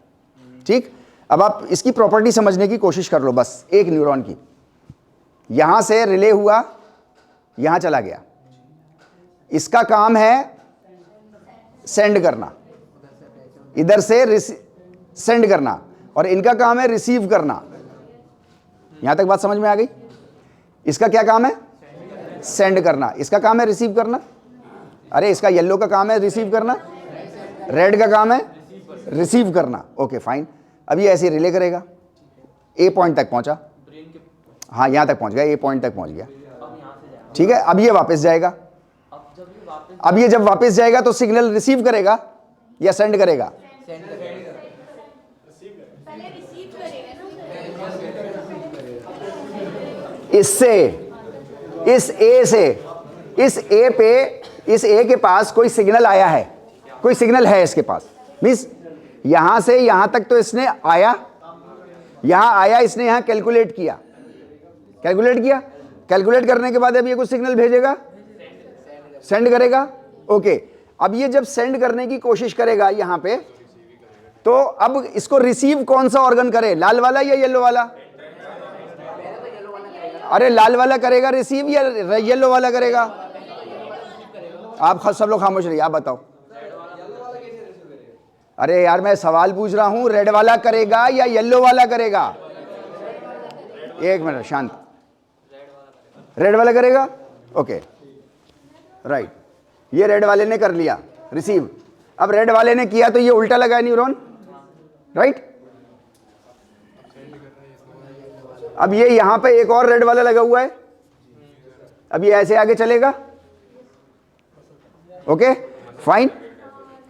ठीक। अब आप इसकी प्रॉपर्टी समझने की कोशिश कर लो, बस एक न्यूरॉन की, यहां से रिले हुआ, यहां चला गया, इसका काम है सेंड करना, इधर से सेंड करना, और इनका काम है रिसीव करना। यहां तक बात समझ में आ गई? इसका क्या काम है? सेंड करना। इसका काम है रिसीव करना। अरे इसका येलो का काम है रिसीव करना, रेड का काम है रिसीव करना। Okay fine. अब ये ऐसे रिले करेगा, ए पॉइंट तक पहुंचा, हाँ यहां तक पहुंच गया, ए पॉइंट तक पहुंच गया, ठीक है। अब ये वापस जाएगा, अब ये जब वापस जाएगा तो सिग्नल रिसीव करेगा या सेंड करेगा? इससे, इस ए से, इस ए पे, इस ए के पास कोई सिग्नल आया है, कोई सिग्नल है इसके पास, मींस यहां से यहां तक तो इसने आया, यहां आया, इसने यहां कैलकुलेट किया, कैलकुलेट किया, कैलकुलेट करने के बाद अब ये कुछ सिग्नल भेजेगा, सेंड करेगा। ओके, अब ये जब सेंड करने की कोशिश करेगा यहां पे, तो अब इसको रिसीव कौन सा ऑर्गन करे, लाल वाला या येलो वाला? अरे लाल वाला करेगा रिसीव या येलो वाला करेगा? आप सब लोग खामोश रहिए, आप बताओ। अरे यार मैं सवाल पूछ रहा हूं, रेड वाला करेगा या येलो वाला करेगा? एक मिनट शांत, रेड वाला करेगा। ओके राइट, ये रेड वाले ने कर लिया रिसीव। अब रेड वाले ने किया तो ये उल्टा लगा है न्यूरॉन, राइट। अब ये यहां पे एक और रेड वाला लगा हुआ है, अब ये ऐसे आगे चलेगा। ओके फाइन,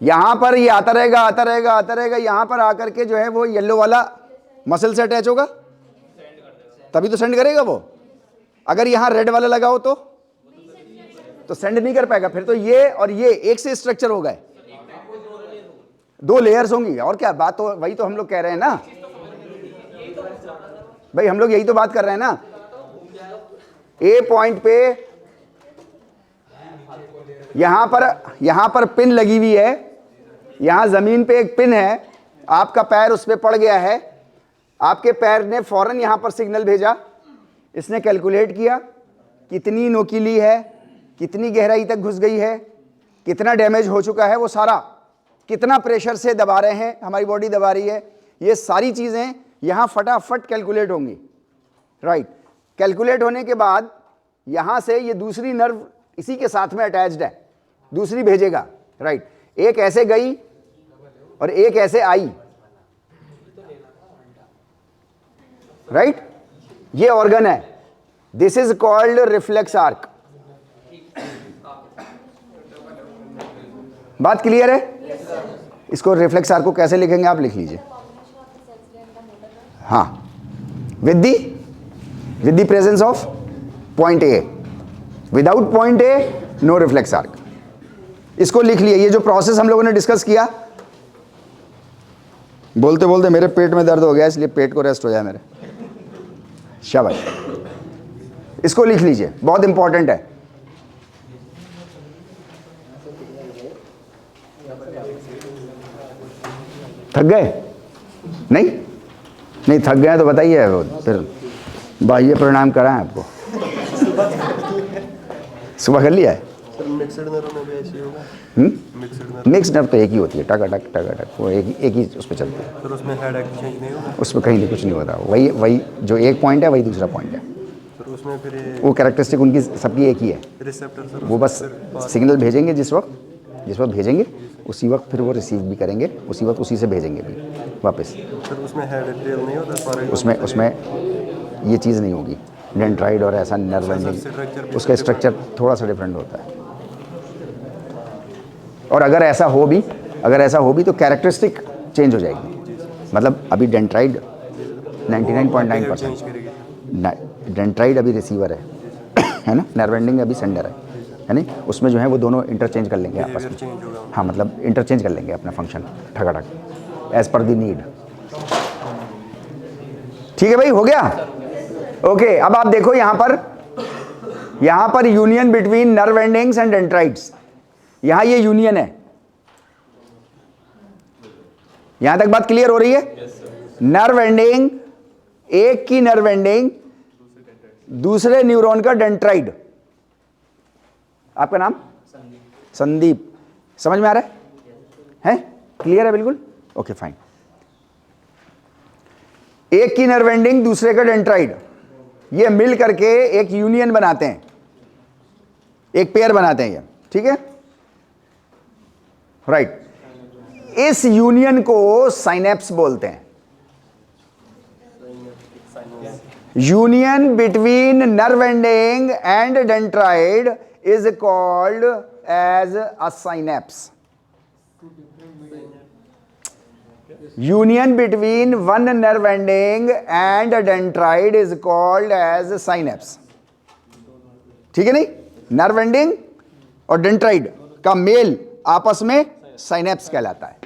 यहां पर ये आता रहेगा, आता रहेगा, आता रहेगा, यहां पर आकर के जो है वो येलो वाला मसल से अटैच होगा, तभी तो सेंड करेगा वो। अगर यहां रेड वाला लगा हो तो सेंड नहीं कर पाएगा। फिर तो ये और ये एक से स्ट्रक्चर हो गए, दो लेयर्स होंगी, और क्या बात, तो वही तो हम लोग कह रहे हैं ना भाई, हम लोग यही तो बात कर रहे हैं ना। ए पॉइंट पे यहां पर पिन लगी हुई है, यहां जमीन पे एक पिन है, आपका पैर उस पे पड़ गया है, आपके पैर ने फौरन यहां पर सिग्नल भेजा, इसने कैलकुलेट किया कितनी नोकीली है, कितनी गहराई तक घुस गई है, कितना डैमेज हो चुका है वो सारा, कितना प्रेशर से दबा रहे हैं, हमारी बॉडी दबा रही है, ये सारी चीज़ें यहाँ फटाफट कैलकुलेट होंगी, राइट। कैलकुलेट होने के बाद यहाँ से ये दूसरी नर्व इसी के साथ में अटैच्ड है, दूसरी भेजेगा, राइट। एक ऐसे गई और एक ऐसे आई, राइट। ये ऑर्गन है, this is called reflex arc. बात क्लियर है? इसको रिफ्लेक्स आर्क को कैसे लिखेंगे आप लिख लीजिए, हाँ, with the presence of point A, without point A no reflex arc. इसको लिख लिया। ये जो प्रोसेस हम लोगों ने डिस्कस किया, बोलते बोलते मेरे पेट में दर्द हो गया, इसलिए पेट को रेस्ट हो जाए मेरे, शाबाश। इसको लिख लीजिए, बहुत इंपॉर्टेंट है। थक गए? नहीं थक गए तो बताइए, फिर बाह्य प्रणाम कराएं आपको। सुबह कर लिया है? मिक्स्ड नर्व तो एक ही होती है, टक टक टक टक, वो एक ही उस पर चलती है। सर उसमें हेड एक्ट चेंज नहीं होगा? उस पर कहीं नहीं, कुछ नहीं होता, वही जो एक पॉइंट है वही दूसरा पॉइंट है। सर उसमें फिर वो कैरेक्टरिस्टिक उनकी सबकी एक ही है। रिसेप्टर सर वो बस सिग्नल भेजेंगे जिस वक्त भेजेंगे, उसी वक्त फिर वो रिसीव भी करेंगे, उसी वक्त उसी से भेजेंगे भी वापस। सर उसमें हेड टेल नहीं होता? उसमें ये चीज़ नहीं होगी, डेंड्राइड और ऐसा नर्व एंडिंग, उसका स्ट्रक्चर थोड़ा सा डिफरेंट होता है। और अगर ऐसा हो भी तो कैरेक्टरिस्टिक चेंज हो जाएगी। मतलब अभी डेंट्राइड 99.9%, डेंट्राइड अभी रिसीवर है ना, नर्व एंडिंग अभी सेंडर है नहीं, उसमें जो है वो दोनों इंटरचेंज कर लेंगे आपस में। हाँ, मतलब इंटरचेंज कर लेंगे अपना फंक्शन ठगाठक, एज पर द नीड। ठीक है भाई, हो गया? ओके, अब आप देखो यहां पर union between nerve endings and dendrites, यहां ये यूनियन है। यहां तक बात क्लियर हो रही है? नर्व एंडिंग, एक की नर्व एंडिंग दूसरे न्यूरॉन का डेंड्राइड। आपका नाम? संदीप। समझ में आ रहा है? क्लियर है बिल्कुल? Okay fine. एक की नर्व एंडिंग दूसरे का डेंड्राइड, ये मिल करके एक यूनियन बनाते हैं, एक पेयर बनाते हैं ये, ठीक है? राइट। इस यूनियन को साइनेप्स बोलते हैं। Union between nerve ending and dendrite is called as a synapse. Union between one nerve ending and a dendrite is called as synapse. ठीक है नहीं? नर्व एंडिंग और डेंड्राइड का मेल आपस में साइनेप्स कहलाता है।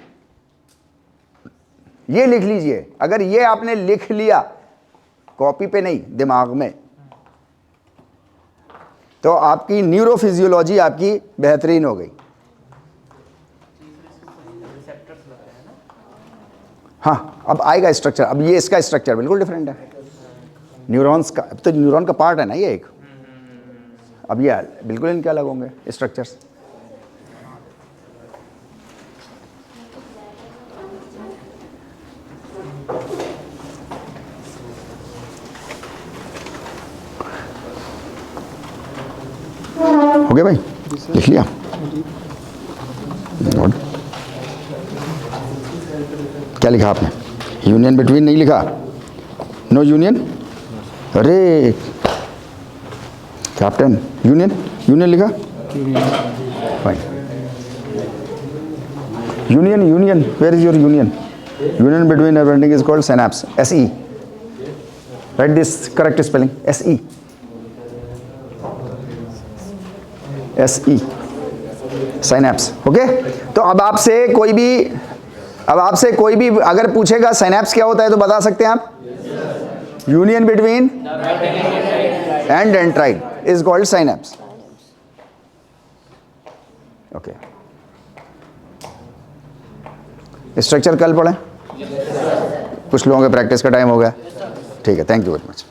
ये लिख लीजिए, अगर ये आपने लिख लिया कॉपी पे नहीं, दिमाग में, तो आपकी न्यूरोफिजियोलॉजी आपकी बेहतरीन हो गई। हाँ, अब आएगा स्ट्रक्चर। अब ये इसका स्ट्रक्चर बिल्कुल डिफरेंट है न्यूरॉन्स का। अब तो न्यूरॉन का पार्ट है ना ये एक, अब ये बिल्कुल इनके अलग होंगे स्ट्रक्चर्स। हो गया भाई? लिख लिया? गुड। क्या लिखा आपने? यूनियन बिटवीन नहीं लिखा? No union? अरे कैप्टन, यूनियन लिखा? Fine. Union, where is your union? Union between nerve ending is called synapse, SE। Right this correct spelling, SE, synapse. Okay, तो अब आपसे कोई भी अगर पूछेगा सिनेप्स क्या होता है तो बता सकते हैं आप? Union between and dendrite is called synapse. Okay, structure कल पढ़ें? कुछ लोगों के प्रैक्टिस का टाइम हो गया। ठीक है, थैंक यू वेरी मच।